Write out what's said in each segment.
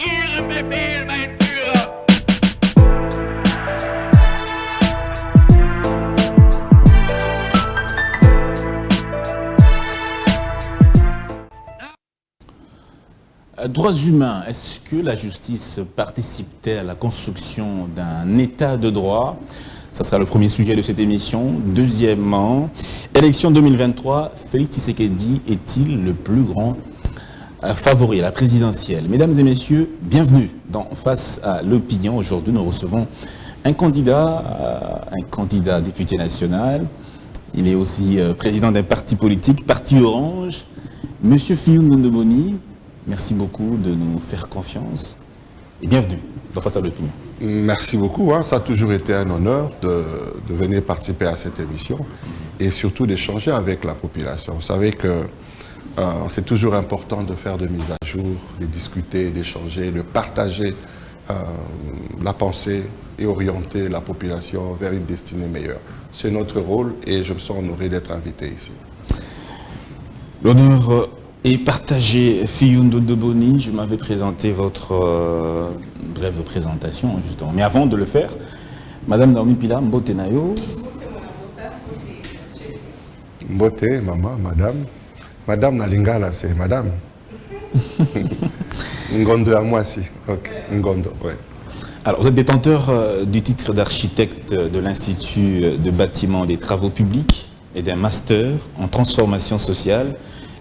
Ihren Befehl, mein Führer! Droits humains, est-ce que la justice participe-t-elle à la construction d'un état de droit? Ça sera le premier sujet de cette émission. Deuxièmement, élection 2023, Félix Tshisekedi est-il le plus grand favori à la présidentielle? Mesdames et messieurs, bienvenue dans Face à l'opinion. Aujourd'hui, nous recevons un candidat député national. Il est aussi président d'un parti politique, Parti Orange. Monsieur Fillon Ndoboni, merci beaucoup de nous faire confiance et bienvenue dans Face à l'opinion. Merci beaucoup, ça a toujours été un honneur de venir participer à cette émission et surtout d'échanger avec la population. Vous savez que c'est toujours important de faire de mises à jour, de discuter, d'échanger, de partager la pensée et orienter la population vers une destinée meilleure. C'est notre rôle et je me sens honoré d'être invité ici. L'honneur est partagé. Fillon Ndoboni, je m'avais présenté votre brève présentation, justement. Mais avant de le faire, Madame Naomi Pila, Mbote Nayo. Mbote, maman, madame. Madame Nalingala, c'est madame. Ngondo à moi, si. Ok, Ngondo, oui. Alors, vous êtes détenteur du titre d'architecte de l'Institut de bâtiment des travaux publics et d'un master en transformation sociale,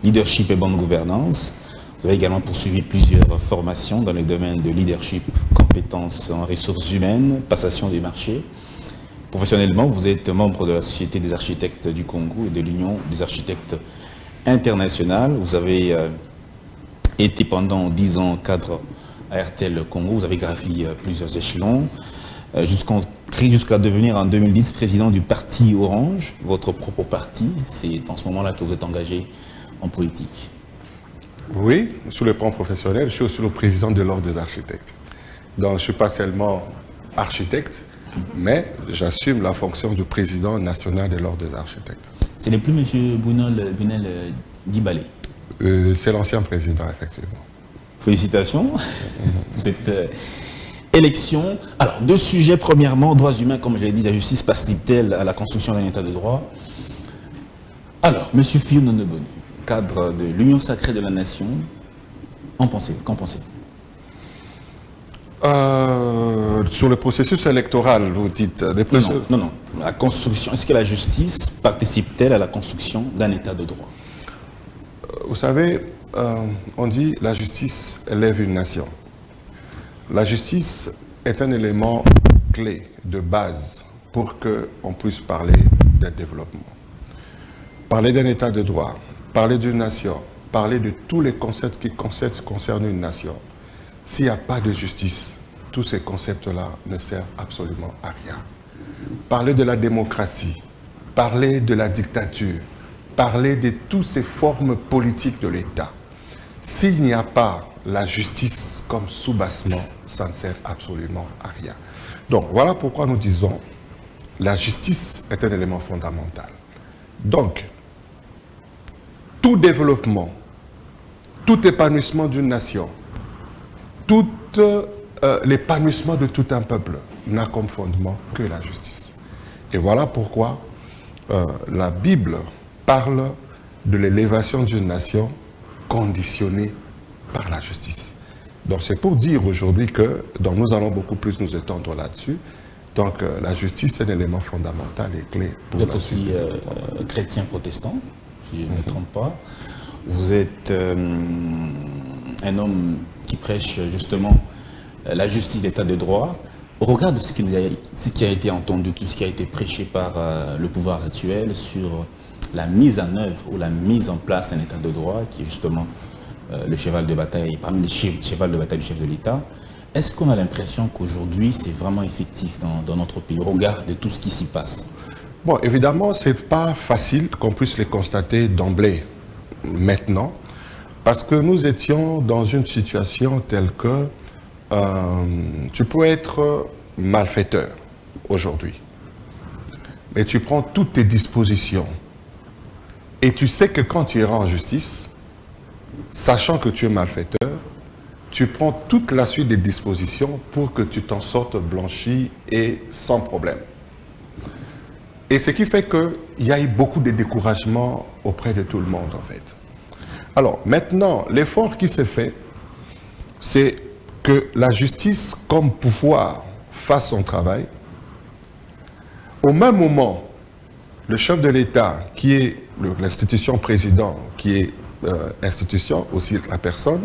leadership et bonne gouvernance. Vous avez également poursuivi plusieurs formations dans les domaines de leadership, compétences en ressources humaines, passation des marchés. Professionnellement, vous êtes membre de la Société des architectes du Congo et de l'Union des architectes internationales. Vous avez été pendant 10 ans cadre à RTL Congo. Vous avez gravi plusieurs échelons jusqu'à devenir en 2010 président du Parti Orange, votre propre parti. C'est en ce moment-là que vous êtes engagé en politique. Oui, sur le plan professionnel, je suis aussi le président de l'Ordre des architectes. Donc, je ne suis pas seulement architecte, mais j'assume la fonction de président national de l'Ordre des architectes. Ce n'est plus M. Bunel Dibale. C'est l'ancien président, effectivement. Félicitations. Vous êtes élection. Alors, deux sujets. Premièrement, droits humains, comme je l'ai dit, la justice participe-t-elle à la construction d'un état de droit? Alors, M. Fillon Ndoboni, cadre de l'Union sacrée de la nation, qu'en pensez-vous? Sur le processus électoral, vous dites... Non. La construction, est-ce que la justice participe-t-elle à la construction d'un état de droit? Vous savez, on dit la justice élève une nation. La justice est un élément clé, de base, pour qu'on puisse parler d'un développement. Parler d'un état de droit, parler d'une nation, parler de tous les concepts qui concernent une nation. S'il n'y a pas de justice, tous ces concepts-là ne servent absolument à rien. Parler de la démocratie, parler de la dictature, parler de toutes ces formes politiques de l'État. S'il n'y a pas la justice comme soubassement, ça ne sert absolument à rien. Donc voilà pourquoi nous disons la justice est un élément fondamental. Donc, tout développement, tout épanouissement d'une nation, tout l'épanouissement de tout un peuple n'a comme fondement que la justice. Et voilà pourquoi la Bible parle de l'élévation d'une nation conditionnée par la justice. Donc c'est pour dire aujourd'hui que nous allons beaucoup plus nous étendre là-dessus. Donc la justice est un élément fondamental et clé pour Vous êtes aussi chrétien protestant, si je ne me trompe pas. Vous êtes un homme qui prêche justement la justice, l'état de droit. Au regard de ce qui a été entendu, tout ce qui a été prêché par le pouvoir actuel sur la mise en œuvre ou la mise en place d'un état de droit qui est justement le cheval de bataille, parmi les chevals de bataille du chef de l'État, est-ce qu'on a l'impression qu'aujourd'hui c'est vraiment effectif dans notre pays au regard de tout ce qui s'y passe? Bon, évidemment, ce n'est pas facile qu'on puisse les constater d'emblée, maintenant, parce que nous étions dans une situation telle que tu peux être malfaiteur aujourd'hui, mais tu prends toutes tes dispositions et tu sais que quand tu iras en justice, sachant que tu es malfaiteur, tu prends toute la suite des dispositions pour que tu t'en sortes blanchi et sans problème. Et ce qui fait qu'il y a eu beaucoup de découragement auprès de tout le monde, en fait. Alors, maintenant, l'effort qui s'est fait, c'est que la justice, comme pouvoir, fasse son travail. Au même moment, le chef de l'État, qui est l'institution président, qui est institution, aussi la personne,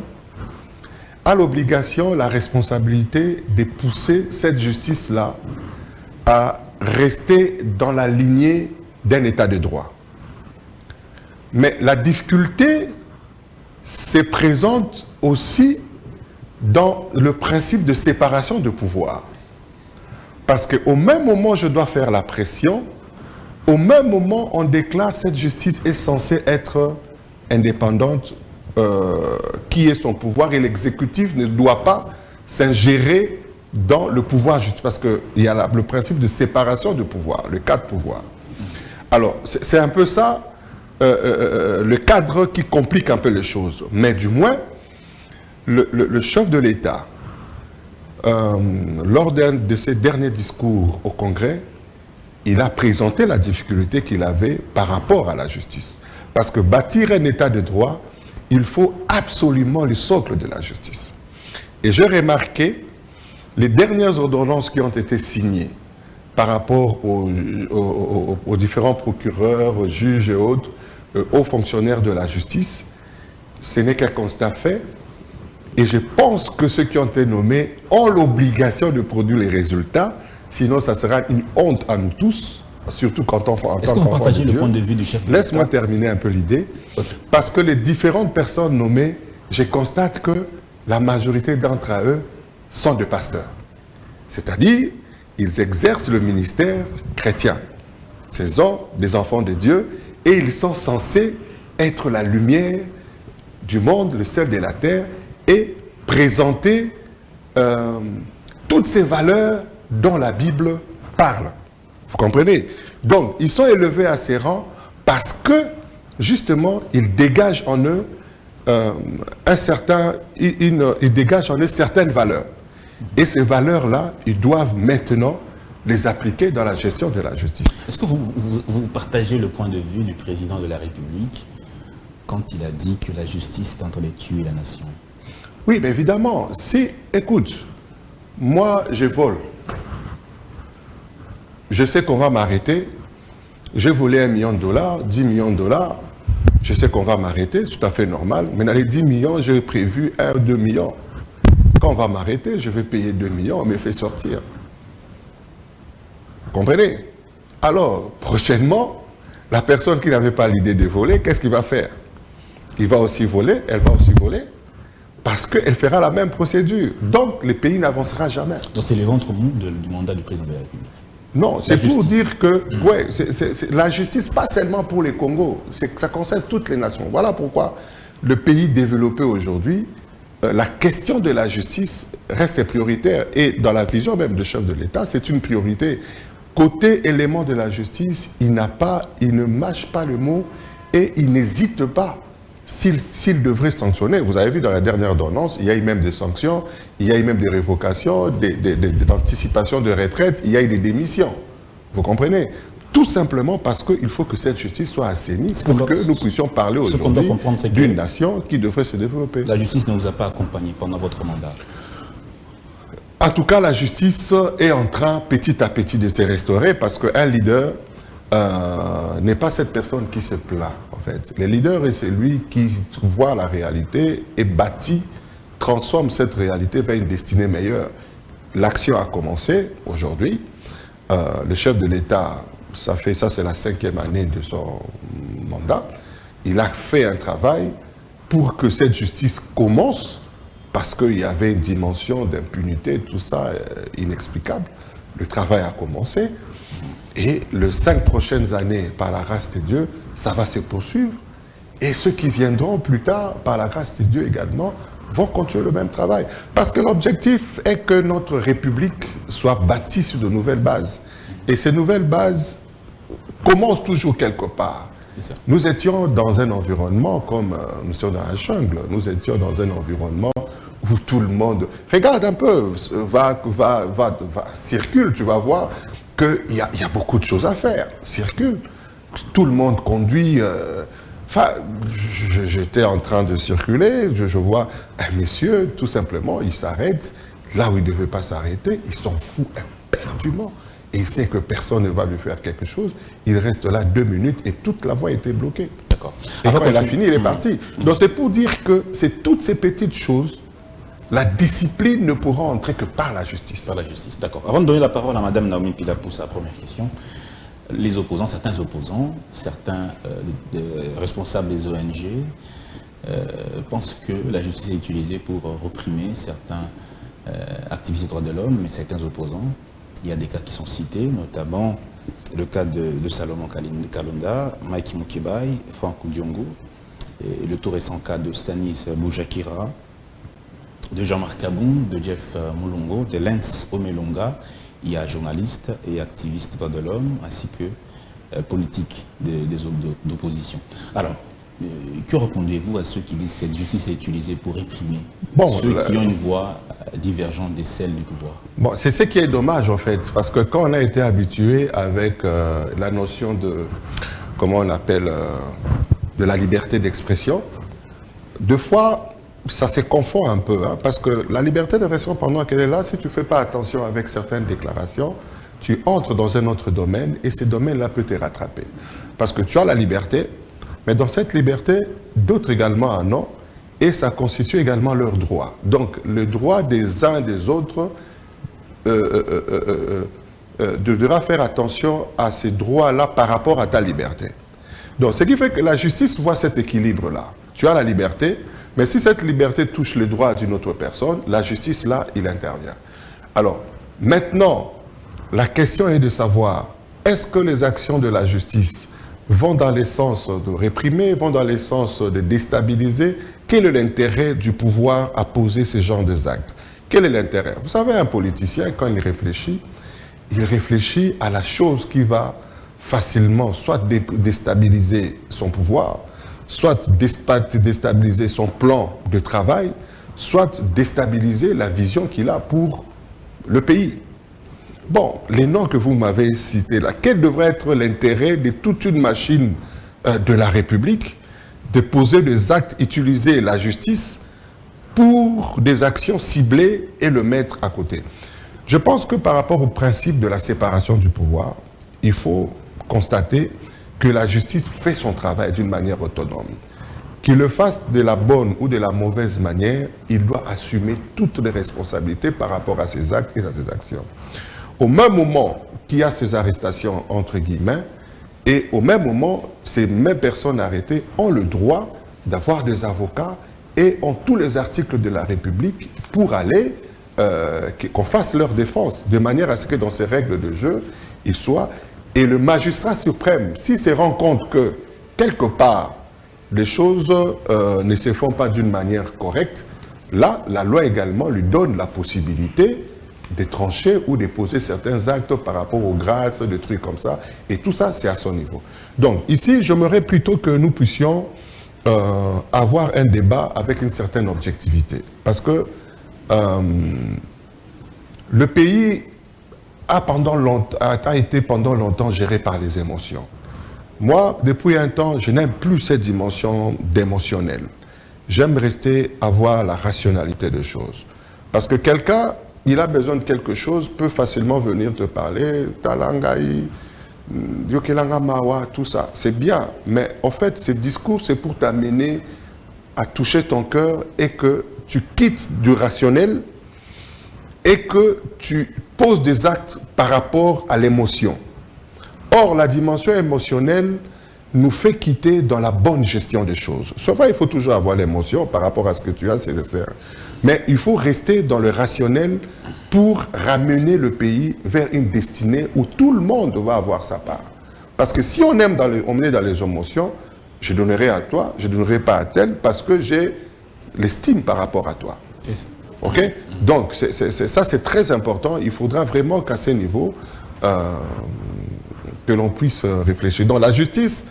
a l'obligation, la responsabilité de pousser cette justice-là à rester dans la lignée d'un état de droit. Mais la difficulté se présente aussi dans le principe de séparation de pouvoir. Parce qu'au même moment où je dois faire la pression, au même moment on déclare que cette justice est censée être indépendante, qui est son pouvoir, et l'exécutif ne doit pas s'ingérer dans le pouvoir justice, parce qu'il y a le principe de séparation de pouvoir, le cadre pouvoir. Alors, c'est un peu ça, le cadre qui complique un peu les choses. Mais du moins, le chef de l'État, lors d'un de ses derniers discours au Congrès, il a présenté la difficulté qu'il avait par rapport à la justice. Parce que bâtir un état de droit, il faut absolument le socle de la justice. Et j'ai remarqué les dernières ordonnances qui ont été signées par rapport aux différents procureurs, juges et autres, aux fonctionnaires de la justice, ce n'est qu'un constat fait. Et je pense que ceux qui ont été nommés ont l'obligation de produire les résultats, sinon ça sera une honte à nous tous, surtout quand on en Est-ce que vous partagez le point de vue du chef de l'État? Laisse-moi terminer un peu l'idée. Okay. Parce que les différentes personnes nommées, je constate que la majorité d'entre eux sont des pasteurs. C'est-à-dire, ils exercent le ministère chrétien. Ce sont des enfants de Dieu et ils sont censés être la lumière du monde, le sel de la terre, et présenter toutes ces valeurs dont la Bible parle. Vous comprenez? Donc, ils sont élevés à ces rangs parce que, justement, ils dégagent en eux ils dégagent en eux certaines valeurs. Et ces valeurs-là, ils doivent maintenant les appliquer dans la gestion de la justice. Est-ce que vous partagez le point de vue du président de la République quand il a dit que la justice est entre les tuer la nation? Oui, mais évidemment. Si, écoute, moi, je vole. Je sais qu'on va m'arrêter. J'ai volé $1 million, 10 millions de dollars. Je sais qu'on va m'arrêter, c'est tout à fait normal. Mais dans les 10 millions, j'ai prévu 1 ou 2 millions. Quand on va m'arrêter, je vais payer 2 millions, on me fait sortir. Vous comprenez? Alors, prochainement, la personne qui n'avait pas l'idée de voler, qu'est-ce qu'il va faire? Il va aussi voler, elle va aussi voler, parce qu'elle fera la même procédure. Donc, le pays n'avancera jamais. Donc, c'est le ventre mou du mandat du président de la République. Non, c'est pour dire que ouais, la justice, pas seulement pour les Congos, ça concerne toutes les nations. Voilà pourquoi le pays développé aujourd'hui, la question de la justice reste prioritaire. Et dans la vision même du chef de l'État, c'est une priorité. Côté élément de la justice, il ne mâche pas le mot et il n'hésite pas. S'il devrait sanctionner, vous avez vu dans la dernière ordonnance, il y a eu même des sanctions, il y a eu même des révocations, d'anticipation de retraite, il y a eu des démissions. Vous comprenez? Tout simplement parce qu'il faut que cette justice soit assainie pour que nous puissions parler aujourd'hui d'une nation qui devrait se développer. La justice ne vous a pas accompagné pendant votre mandat? En tout cas, la justice est en train petit à petit de se restaurer parce qu'un leader n'est pas cette personne qui se plaint, en fait. Le leader est celui qui voit la réalité et bâtit, transforme cette réalité vers une destinée meilleure. L'action a commencé aujourd'hui. Le chef de l'État, ça c'est la 5e année de son mandat. Il a fait un travail pour que cette justice commence, parce qu'il y avait une dimension d'impunité, tout ça inexplicable. Le travail a commencé. Et les 5 prochaines années, par la grâce de Dieu, ça va se poursuivre. Et ceux qui viendront plus tard, par la grâce de Dieu également, vont continuer le même travail. Parce que l'objectif est que notre République soit bâtie sur de nouvelles bases. Et ces nouvelles bases commencent toujours quelque part. Nous étions dans un environnement comme nous sommes dans la jungle. Nous étions dans un environnement où tout le monde... Regarde un peu, circule, tu vas voir qu'il y a beaucoup de choses à faire. Circule. Tout le monde conduit... j'étais en train de circuler, je vois un monsieur, tout simplement, il s'arrête là où il ne devait pas s'arrêter, il s'en fout éperdument. Et il sait que personne ne va lui faire quelque chose. Il reste là 2 minutes et toute la voie était bloquée. D'accord. Et quand il a fini, il est parti. Donc c'est pour dire que c'est toutes ces petites choses, la discipline ne pourra entrer que par la justice. Par la justice, d'accord. Avant de donner la parole à Mme Naomi Pila pour sa première question, les opposants, certains opposants, certains responsables des ONG pensent que la justice est utilisée pour réprimer certains activistes des droits de l'homme, mais certains opposants. Il y a des cas qui sont cités, notamment le cas de Salomon Kalonda, Mike Mukibai, Franck Diongo, et le tout récent cas de Stanis Boujakira, de Jean-Marc Kaboum, de Jeff Mulongo, de Lens Omelonga. Il y a journalistes et activistes des droits de l'homme, ainsi que politiques des hommes d'opposition. Alors, que répondez-vous à ceux qui disent que cette justice est utilisée pour réprimer ceux qui ont une voix divergente de celle du pouvoir? Bon, c'est ce qui est dommage en fait, parce que quand on a été habitué avec la notion de, comment on appelle, de la liberté d'expression, deux fois, ça se confond un peu, hein, parce que la liberté d'expression, pendant qu'elle est là, si tu ne fais pas attention avec certaines déclarations, tu entres dans un autre domaine et ce domaine-là peut te rattraper. Parce que tu as la liberté, mais dans cette liberté, d'autres également en ont, et ça constitue également leurs droits. Donc, le droit des uns et des autres devra faire attention à ces droits-là par rapport à ta liberté. Donc, ce qui fait que la justice voit cet équilibre-là. Tu as la liberté, mais si cette liberté touche les droits d'une autre personne, la justice, là, il intervient. Alors, maintenant, la question est de savoir, est-ce que les actions de la justice vont dans le sens de réprimer, vont dans le sens de déstabiliser? Quel est l'intérêt du pouvoir à poser ce genre d'actes? Quel est l'intérêt? Vous savez, un politicien, quand il réfléchit à la chose qui va facilement soit déstabiliser son pouvoir, soit déstabiliser son plan de travail, soit déstabiliser la vision qu'il a pour le pays. Bon, les noms que vous m'avez cités là, quel devrait être l'intérêt de toute une machine de la République de poser des actes, utiliser la justice pour des actions ciblées et le mettre à côté? Je pense que par rapport au principe de la séparation du pouvoir, il faut constater que la justice fait son travail d'une manière autonome. Qu'il le fasse de la bonne ou de la mauvaise manière, il doit assumer toutes les responsabilités par rapport à ses actes et à ses actions. Au même moment qu'il y a ces arrestations, entre guillemets, et au même moment, ces mêmes personnes arrêtées ont le droit d'avoir des avocats et ont tous les articles de la République pour aller, qu'on fasse leur défense, de manière à ce que dans ces règles de jeu, ils soient. Et le magistrat suprême, s'il se rend compte que, quelque part, les choses ne se font pas d'une manière correcte, là, la loi également lui donne la possibilité de trancher ou de poser certains actes par rapport aux grâces, des trucs comme ça. Et tout ça, c'est à son niveau. Donc, ici, j'aimerais plutôt que nous puissions avoir un débat avec une certaine objectivité. Parce que le pays a été pendant longtemps géré par les émotions. Moi, depuis un temps, je n'aime plus cette dimension d'émotionnel. J'aime avoir la rationalité des choses. Parce que quelqu'un, il a besoin de quelque chose, peut facilement venir te parler, talangaï, yokelanga mawa, tout ça. C'est bien, mais en fait, ce discours, c'est pour t'amener à toucher ton cœur et que tu quittes du rationnel et que tu poses des actes par rapport à l'émotion. Or, la dimension émotionnelle nous fait quitter dans la bonne gestion des choses. Sauf qu'il faut toujours avoir l'émotion par rapport à ce que tu as, c'est nécessaire. Mais il faut rester dans le rationnel pour ramener le pays vers une destinée où tout le monde va avoir sa part. Parce que si on est dans les émotions, je donnerai à toi, je ne donnerai pas à tel, parce que j'ai l'estime par rapport à toi. Ok? Donc, ça c'est très important. Il faudra vraiment qu'à ce niveau, que l'on puisse réfléchir. Donc la justice,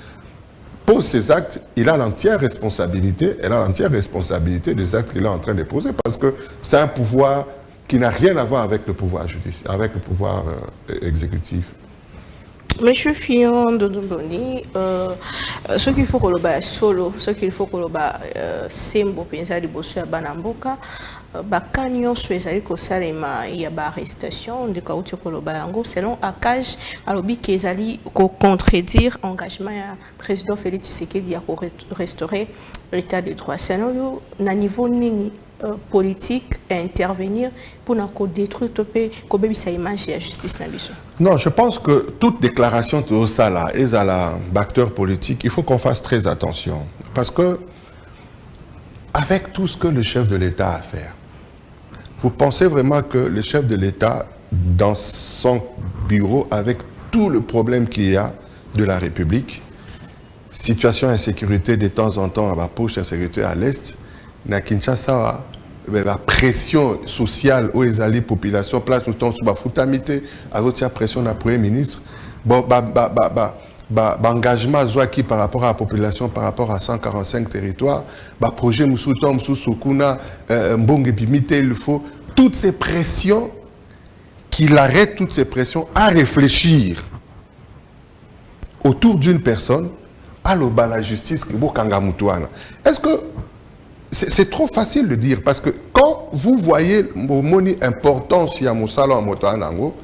pose ces actes, il a l'entière responsabilité, elle a l'entière responsabilité des actes qu'il est en train de poser, parce que c'est un pouvoir qui n'a rien à voir avec le pouvoir judiciaire, avec le pouvoir exécutif. Monsieur Fillon Dodoboni, ce qu'il faut que le solo, ce qu'il faut que le sembo pensa de bosso ya banamboka, bakanyo souezali ko salema ya ba arrestation de kauti ko loba yango selon akaj alobi kezali ko contredire engagement ya président Félix Tshisekedi ya ko restaurer l'état de droit. Selon na niveau nini politique à intervenir pour détruire l'image de la justice. Non, je pense que toute déclaration de ça là, et à l'acteur politique, il faut qu'on fasse très attention. Parce que, avec tout ce que le chef de l'État a à faire, vous pensez vraiment que le chef de l'État, dans son bureau, avec tout le problème qu'il y a de la République, situation d'insécurité de temps en temps à la poche d'insécurité à l'Est, na Kinshasa, la pression sociale où les population place nous sommes sous la foutamité à la pression de la Premier ministre, engagement qui par rapport à la population, par rapport à 145 territoires, projet Moussoutom, Moussoukouna, Mbongebimité, il faut toutes ces pressions, qu'il arrête toutes ces pressions à réfléchir autour d'une personne à la justice qui est est-ce que c'est trop facile de dire, parce que quand vous voyez mon importance à mon salon à Motanango,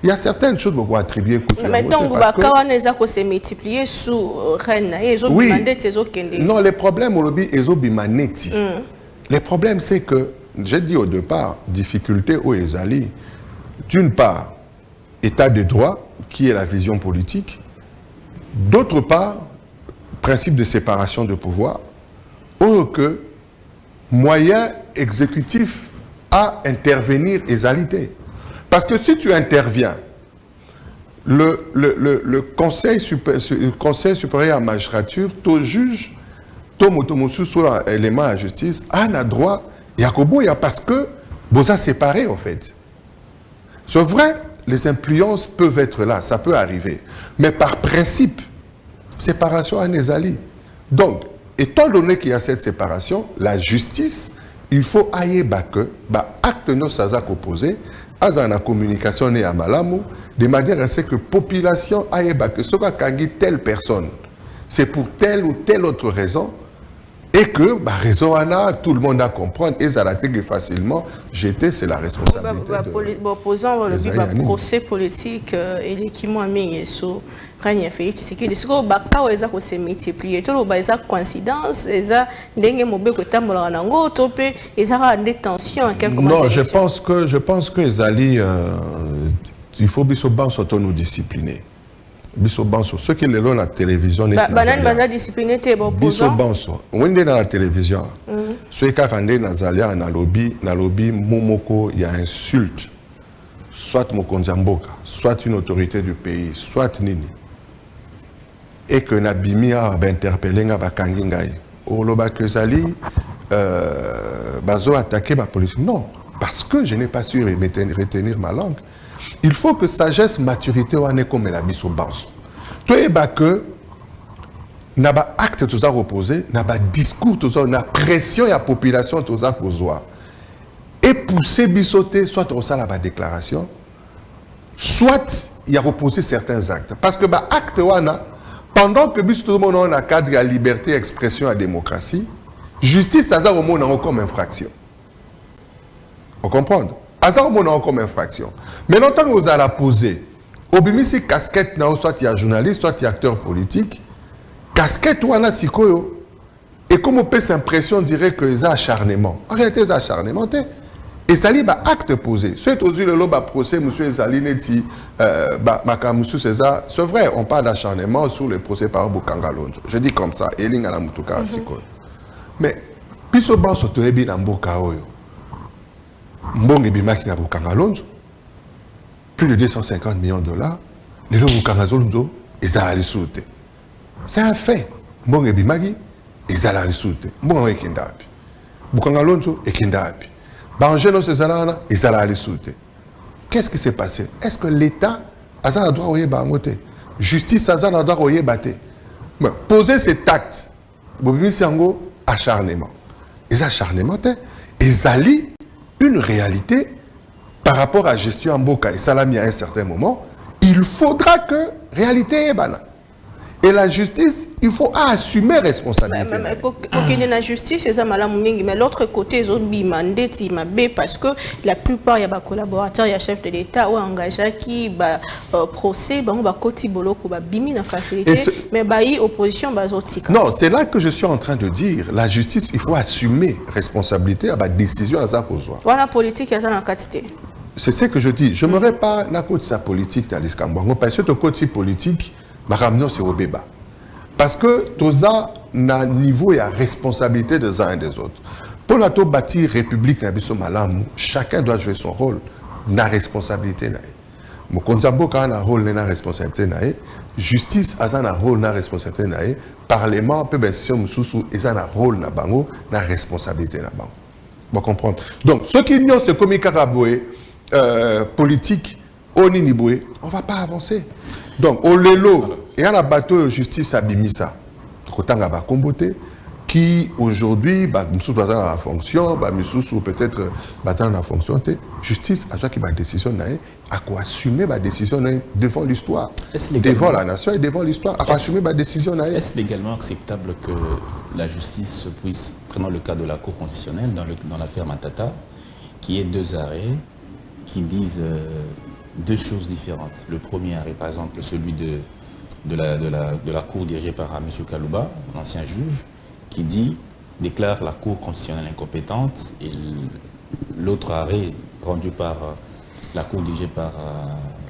il y a certaines choses que vous attribuez. Mais donc, vous se multiplier sous Rennes, oui. Non, les problèmes au lobby, ils ont bimaneti. Les problèmes, c'est que, j'ai dit au départ, difficulté au Ezali, d'une part, état de droit, qui est la vision politique, d'autre part, principe de séparation de pouvoir, ou que moyen exécutif à intervenir égalité. Parce que si tu interviens, le conseil supérieur à la magistrature, ton juge, ton motomosu soit élément à la justice, a un droit, il y a parce que vous avez séparé en fait. C'est vrai, les influences peuvent être là, ça peut arriver. Mais par principe, séparation à Nezali. Donc, étant donné qu'il y a cette séparation, la justice, il faut ailler que acte nos sazak opposé, à la communication et à Malamu, de manière à ce que la population aille que ce qu'a telle personne, c'est pour telle ou telle autre raison, et que raison tout le monde a comprendre, et ça l'a été facilement jeté, c'est la responsabilité. Opposant le procès politique et l'équipement mis sur Rania Félix Tshisekedi, ce que bakao eza ko se multiplier, tout le eza coïncidence, eza ndenge mobeko tambola nango topé eza ra détention quelque moment. Non, je pense que Ezali il faut bisoban surtout nous discipliner. Bisoban sur ce qui est dans la télévision n'est pas banan discipliné te opposant. Bisoban sur on est dans la télévision. Ceux qui rendé Nazalia na lobby momoko il y a insulte. Soit Mokonzamboka, soit une autorité du pays, soit Nini. Et que Nabimi a interpellé Bakangi Ngaï. Au Loba Kezali, Bazo a attaqué ma police. Non, parce que je n'ai pas su retenir ma langue. Il faut que sagesse, maturité, on est comme la mise au banc. Toi, que n'a pas acte tout ça reposé, n'a pas discours tout ça, n'a pression et la population tout ça pour et pousser bisoter, soit on a la déclaration, soit il a reposé certains actes. Parce que acte pendant que tout le monde a un cadre à liberté, expression, à démocratie, justice, ça a au monde comme infraction. Vous comprenez? Ça a au monde comme infraction. Mais longtemps que vous allez poser, au bimisi casquette, soit il y a journaliste, soit il y a acteur politique, casquette ou a sikoyo, et comme on peut s'impression, on dirait que c'est acharnement. En réalité, c'est acharnement. Et ça y est, acte posé. C'est aussi le procès, M. Ezali Neti, c'est vrai, on parle d'acharnement sur le procès par Bukanga Lonjo. Je dis comme ça, Eling à la Mutuka Sikoy. Mais, puis ce banc sur Toebi Namboka Oyo, Mbonge Bimaki na Bukanga Lonjo, plus de 250 millions de dollars, les lots Bukanga Lonjo, ils allaient sauter. C'est un fait. Mbonge Bimaki, ils allaient sauter. Mbonge Ekindapi. Bukanga Lonjo, Ekindapi. Qu'est-ce qui s'est passé? Est-ce que l'État a le droit de battre? Justice a le droit de battre? Poser cet acte, c'est un acharnement. Et ces acharnements, ils allient une réalité par rapport à la gestion en Boka et Salami à un certain moment. Il faudra que réalité est banale. Et la justice, il faut assumer responsabilité. La justice, c'est ça, mais l'autre côté, ils ont demandé parce que la plupart, il y a des collaborateurs, il y a des chefs de l'État ou engagés qui procès, ils ont facilité, mais l'opposition, non, c'est là que je suis en train de dire, la justice, il faut assumer responsabilité à la décision à sa cause. Voilà la politique, il y a la quantité. C'est ce que je dis. Je ne me pas la côte sa politique dans l'Escambouango, parce que le côté politique, c'est au débat. Parce que tout ça, na niveau et à responsabilité des uns et des autres. Pour la bâtir République, chacun doit jouer son rôle, na responsabilité. Mon konzambo a un rôle, na responsabilité. Justice a un rôle, na responsabilité. Parlement, peut bien si on sous a un rôle, na responsabilité. Vous comprenez? Donc, ceux qui ignorent ce comité caraboué, politique, on ne va pas avancer. Donc, au Lelo, il y a un bateau de justice à Bimisa, qui aujourd'hui, nous dans la fonction, nous peut-être dans la fonction, justice a qui ma décision, à quoi assumer ma décision devant l'histoire, devant la nation et devant l'histoire, à assumer ma décision. Est-ce légalement acceptable que la justice puisse, prenons le cas de la Cour constitutionnelle, dans l'affaire Matata, qui est 2 arrêts qui disent 2 choses différentes. Le premier arrêt, par exemple, celui de la Cour dirigée par M. Kalouba, l'ancien juge, qui déclare la Cour constitutionnelle incompétente, et l'autre arrêt rendu par la Cour dirigée par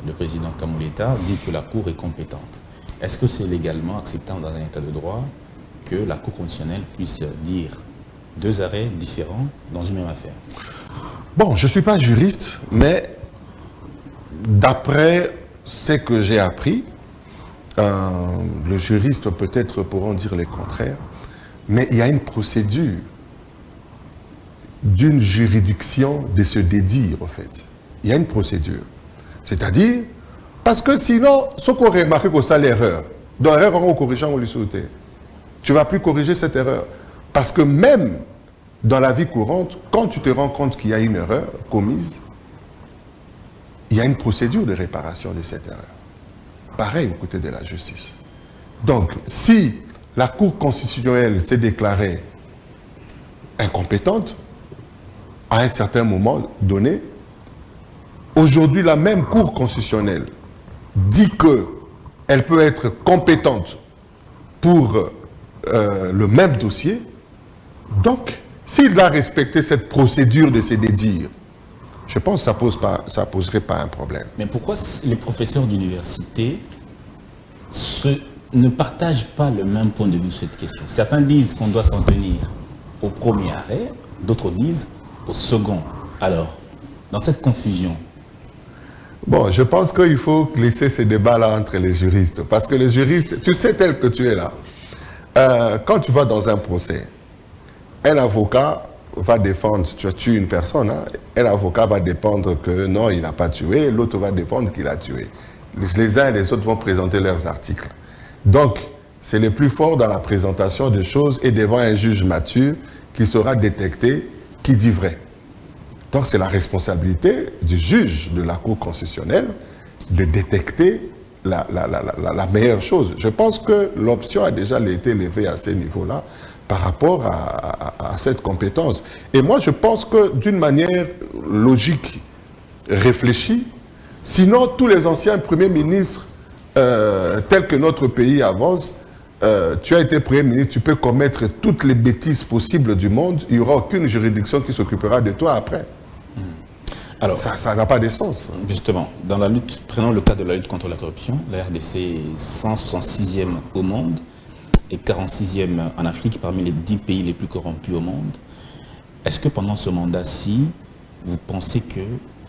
le président Kamouleta dit que la Cour est compétente. Est-ce que c'est légalement acceptable dans un état de droit que la Cour constitutionnelle puisse dire 2 arrêts différents dans une même affaire? Bon, je ne suis pas juriste, mais d'après ce que j'ai appris, le juriste peut-être pourront dire le contraire, mais il y a une procédure d'une juridiction de se dédire, en fait. Il y a une procédure. C'est-à-dire, parce que sinon, ce qu'on remarque que ça l'erreur, dans l'erreur, on corrige, on lui sauter. Tu ne vas plus corriger cette erreur. Parce que même dans la vie courante, quand tu te rends compte qu'il y a une erreur commise, il y a une procédure de réparation de cette erreur. Pareil au côté de la justice. Donc, si la Cour constitutionnelle s'est déclarée incompétente, à un certain moment donné, aujourd'hui, la même Cour constitutionnelle dit qu'elle peut être compétente pour le même dossier. Donc, s'il va respecter cette procédure de se dédire, je pense que ça ne poserait pas un problème. Mais pourquoi les professeurs d'université ne partagent pas le même point de vue sur cette question? Certains disent qu'on doit s'en tenir au premier arrêt, d'autres disent au second. Alors, dans cette confusion... Bon, je pense qu'il faut laisser ces débats-là entre les juristes. Parce que les juristes, tu sais tel que tu es là, quand tu vas dans un procès, un avocat va défendre, tu as tué une personne, hein, un avocat va défendre que non, il n'a pas tué, l'autre va défendre qu'il a tué. Les uns et les autres vont présenter leurs articles. Donc, c'est le plus fort dans la présentation de choses et devant un juge mature qui saura détecter qui dit vrai. Donc, c'est la responsabilité du juge de la Cour constitutionnelle de détecter la meilleure chose. Je pense que l'option a déjà été levée à ce niveau-là par rapport à cette compétence. Et moi, je pense que d'une manière logique, réfléchie, sinon tous les anciens premiers ministres tels que notre pays avance, tu as été Premier ministre, tu peux commettre toutes les bêtises possibles du monde, il n'y aura aucune juridiction qui s'occupera de toi après. Alors, ça n'a pas de sens. Justement, dans la lutte, prenons le cas de la lutte contre la corruption, la RDC est 166e au monde et 46e en Afrique, parmi les 10 pays les plus corrompus au monde. Est-ce que pendant ce mandat-ci, vous pensez que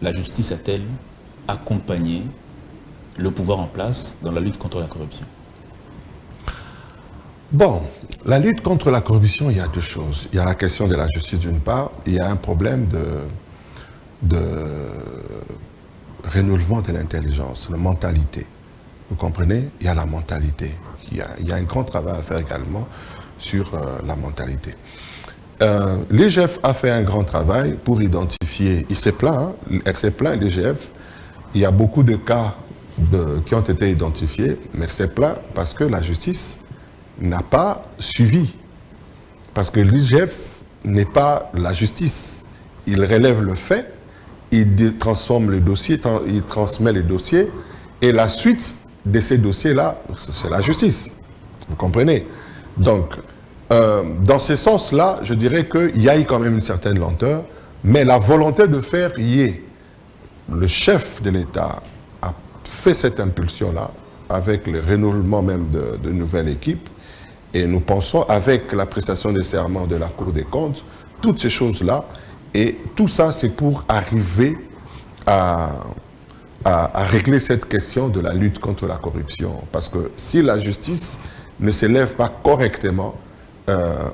la justice a-t-elle accompagné le pouvoir en place dans la lutte contre la corruption? Bon, la lutte contre la corruption, il y a 2 choses. Il y a la question de la justice d'une part, il y a un problème de renouvellement de l'intelligence, de mentalité. Vous comprenez? Il y a la mentalité. Il y a un grand travail à faire également sur la mentalité. L'IGF a fait un grand travail pour identifier, il s'est plaint, l'IGF, il y a beaucoup de cas qui ont été identifiés, mais il s'est plaint parce que la justice n'a pas suivi. Parce que l'IGF n'est pas la justice. Il relève le fait, il transforme le dossier, il transmet les dossiers, et la suite de ces dossiers-là, c'est la justice. Vous comprenez? Donc, dans ce sens-là, je dirais qu'il y a eu quand même une certaine lenteur, mais la volonté de faire y est. Le chef de l'État a fait cette impulsion-là, avec le renouvellement même de nouvelles équipes, et nous pensons, avec la prestation des serments de la Cour des comptes, toutes ces choses-là, et tout ça, c'est pour arriver à régler cette question de la lutte contre la corruption. Parce que si la justice ne s'élève pas correctement,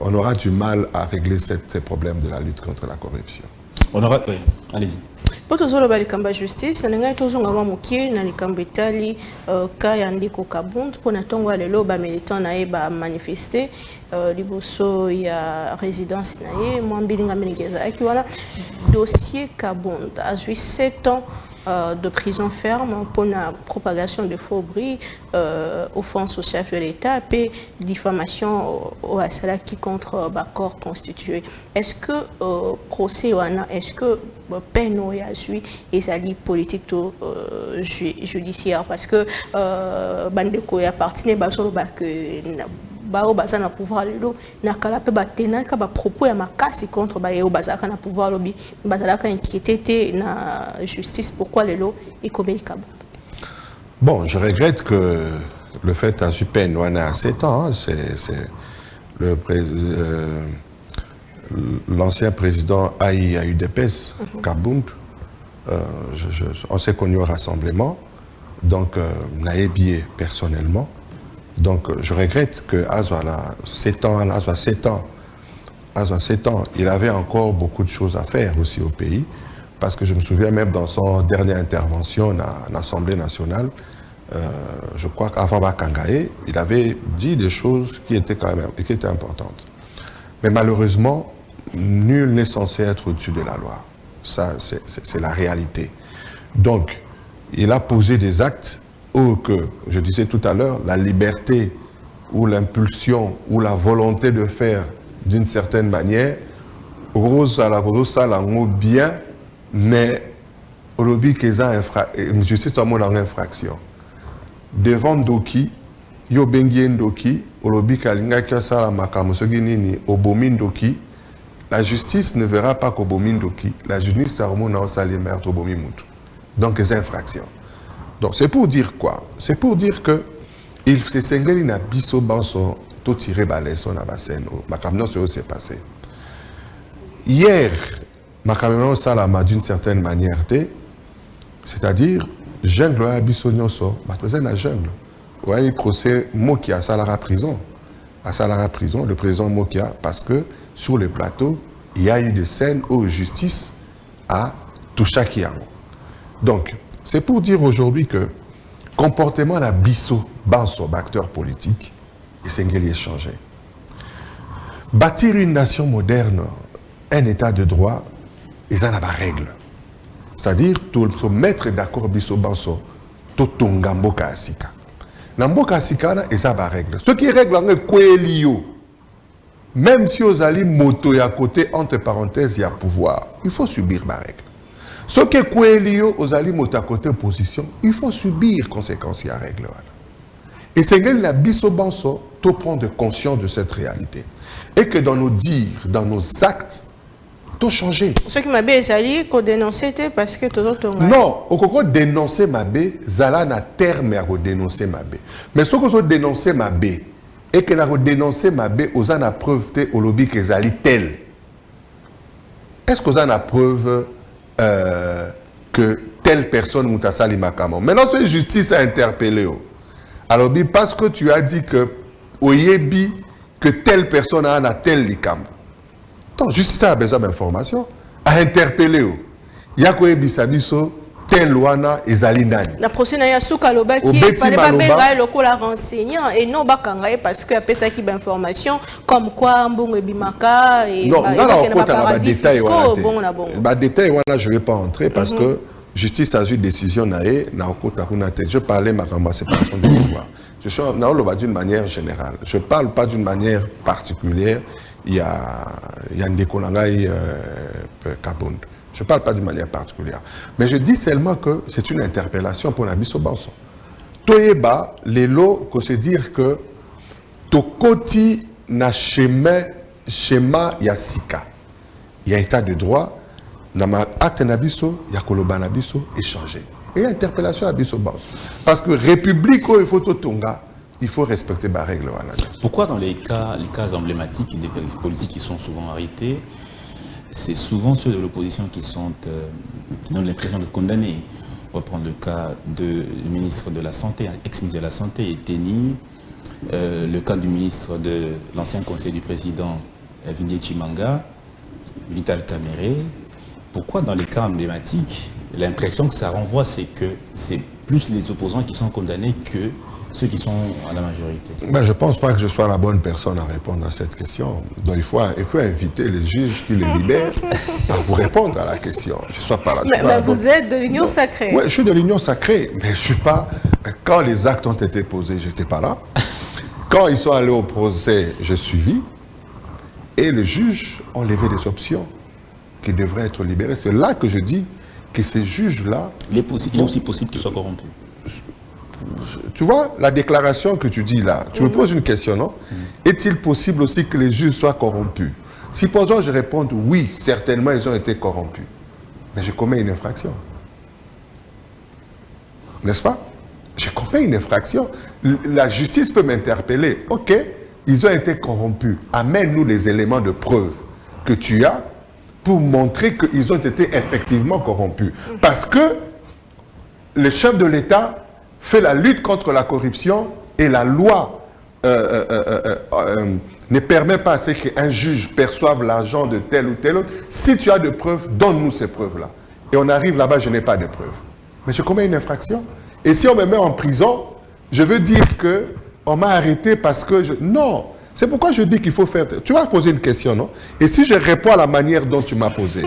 on aura du mal à régler ces problèmes de la lutte contre la corruption. On aura... Oui, allez-y. Po tozoloba likambo ya justice nalingai tozonga mwa mokie na likambo etali ka ya ndeko Kabund mpona ntongo ya lelo bamilitant na ye bamanifeste liboso ya résidence na ye mwa mbilinga mingi ezalaki wana dossier Kabund azwi 7 ans de prison ferme pour la propagation de faux bris, offense au chef de l'État et diffamation au Asalaki contre le corps constitué. Est-ce que procès est-ce que peine a suivi et politique judiciaire parce que bandeko ya parti ne basolo ba que bao baza na pouvoir lelo na kala pe batena ka ba propos ya makasi contre ba yo bazaka na pouvoir lobi bazalaka inquiété na justice pourquoi lelo ikomeli Kabund. Bon, je regrette que le fait à peine wana à 7 ans, c'est le l'ancien président AIUDPS Kabund, on s'est connu au rassemblement, donc naébié personnellement. Donc je regrette que Azwa a 7 ans, il avait encore beaucoup de choses à faire aussi au pays, parce que je me souviens même dans son dernière intervention à l'Assemblée nationale, je crois qu'avant Bakangaye, il avait dit des choses qui étaient quand même qui étaient importantes. Mais malheureusement, nul n'est censé être au-dessus de la loi. Ça, c'est la réalité. Donc, il a posé des actes où que, je disais tout à l'heure, la liberté ou l'impulsion ou la volonté de faire d'une certaine manière, bien, mais justice est en infraction. Devant Doki, yo bengi Ndoki, olobi kalinga kiasala makamosogi nini obomi Ndoki, la justice ne verra pas qu'obomi Ndoki, la justice a remonté au salaire meurtre obomi mutu. Donc les infractions. Donc c'est pour dire quoi? C'est pour dire que il s'est singeli na biso banso to tirer baleson na baseno. Makamno s'est passé. Hier, makamno salama d'une certaine manière, c'est-à-dire jungle à biso nyonso, mademoiselle la jungle. Ouais, il procès Mokia à prison. À Salara prison, le président Mokia, parce que sur le plateau, il y a eu des scènes où justice a touché Kiango. Donc, c'est pour dire aujourd'hui que comportement la biso, banso, acteur politique, et Sengeli est changé. Bâtir une nation moderne, un état de droit, ils en ont des règles. C'est-à-dire, tout se mettre d'accord biso banso, tout tongamboka asika. Namboka asika, ils ont des règles. Ce qui est règle, c'est que même si aux alliés moto et à côté, entre parenthèses, il y a pouvoir, il faut subir ma règle. Ce qui est Kouélio aux alliés moto à côté opposition, il faut subir conséquences à règle. Et c'est que la bisobanso, tout prendre conscience de cette réalité. Et que dans nos dires, dans nos actes, tout changer. Ce qui m'a bien dit, qu'on dénonçait parce que tout le monde. Non, au contraire, dénoncer ma bé, Zala n'a terme à dénoncer ma bé. Mais ce que je dénoncer ma bé, et que la dénoncer ma bé, aux en a preuve au lobby que Zali tel. Est-ce que vous en a preuve que telle personne mutassali makamo? Maintenant, c'est justice à interpeller. Alors, parce que tu as dit que Oyebi, que telle personne a tel likam. Donc, justice a besoin d'informations à interpeller. Il y a Oyebi Sabiso, tel wana ezali nani. La prochaine année, souka loba qui fallait pas benga le la renseignant et non bakangaye parce que après ça qui information comme quoi mbongo bimaka et non, ba détail wana je vais pas entrer parce que justice a eu décision naé na okota kuna tête. Je parlais ma séparation du pouvoir. Je suis d'une manière générale. Je parle pas d'une manière particulière. Il y a Ndekonangai Kabund. Je ne parle pas d'une manière particulière. Mais je dis seulement que c'est une interpellation pour Nabiso Banson. Toyeba, les lots, que c'est dire que Tokoti na schéma yasika. Il y a état de droit, nama acte Nabiso, il y a Koloba Nabiso échangé. Et interpellation à Nabiso Banson. Parce que République, il faut Totonga, il faut respecter les règles. Pourquoi dans les cas emblématiques des politiques qui sont souvent arrêtés, c'est souvent ceux de l'opposition qui donnent l'impression de condamner. On va prendre le cas du ministre de la Santé, ex-ministre de la Santé, Eteni, le cas du ministre de l'ancien conseiller du président, Vinier Chimanga, Vital Kamere. Pourquoi dans les cas emblématiques, l'impression que ça renvoie, c'est que c'est plus les opposants qui sont condamnés que ceux qui sont à la majorité? Ben, je ne pense pas que je sois la bonne personne à répondre à cette question. Donc il faut inviter les juges qui les libèrent à vous répondre à la question. Je sois pas là. Mais vous êtes de l'Union sacrée. Oui, je suis de l'Union sacrée, mais je ne suis pas... Quand les actes ont été posés, je n'étais pas là. Quand ils sont allés au procès, je suivis. Et les juges ont levé des options qui devraient être libérées. C'est là que je dis que ces juges-là... Il est aussi possible qu'ils soient corrompus. Tu vois, la déclaration que tu dis là, tu me poses une question, non? Est-il possible aussi que les juges soient corrompus? Supposons que je réponde oui, certainement ils ont été corrompus. Mais je commets une infraction. N'est-ce pas? Je commets une infraction. La justice peut m'interpeller. Ok, ils ont été corrompus. Amène-nous les éléments de preuve que tu as pour montrer qu'ils ont été effectivement corrompus. Parce que le chef de l'État fait la lutte contre la corruption et la loi ne permet pas à ce qu'un juge perçoive l'argent de tel ou tel autre. Si tu as des preuves, donne-nous ces preuves-là. Et on arrive là-bas, je n'ai pas de preuves. Mais je commets une infraction. Et si on me met en prison, je veux dire qu'on m'a arrêté parce que... Non, c'est pourquoi je dis qu'il faut faire... Tu vas poser une question, non? Et si je réponds à la manière dont tu m'as posé,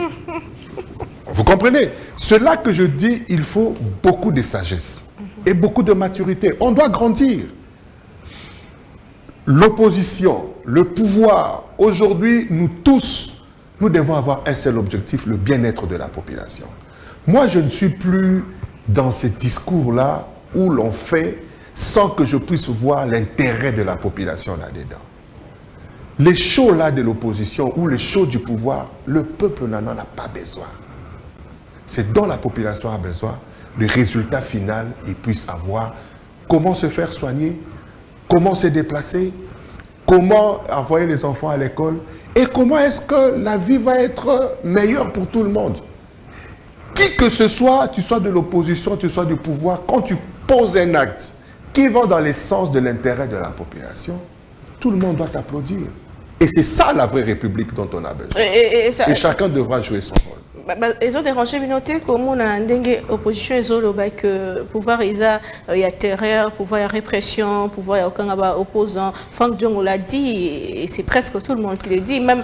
vous comprenez? C'est là que je dis il faut beaucoup de sagesse et beaucoup de maturité. On doit grandir. L'opposition, le pouvoir, aujourd'hui, nous tous, nous devons avoir un seul objectif, le bien-être de la population. Moi, je ne suis plus dans ces discours-là où l'on fait sans que je puisse voir l'intérêt de la population là-dedans. Les shows-là de l'opposition ou les shows du pouvoir, le peuple n'en a pas besoin. C'est dont la population a besoin. Le résultat final, il puisse avoir comment se faire soigner, comment se déplacer, comment envoyer les enfants à l'école et comment est-ce que la vie va être meilleure pour tout le monde. Qui que ce soit, tu sois de l'opposition, tu sois du pouvoir, quand tu poses un acte qui va dans le sens de l'intérêt de la population, tout le monde doit t'applaudir. Et c'est ça la vraie République dont on a besoin. Et chacun devra jouer son rôle. Ils ont dérangé Minoté comme on a une opposition ils ont que pouvoir il y a terreur, pouvoir il y a répression, pouvoir il y a aucun opposant. Franck Diongo l'a dit et c'est presque tout le monde qui le dit. Même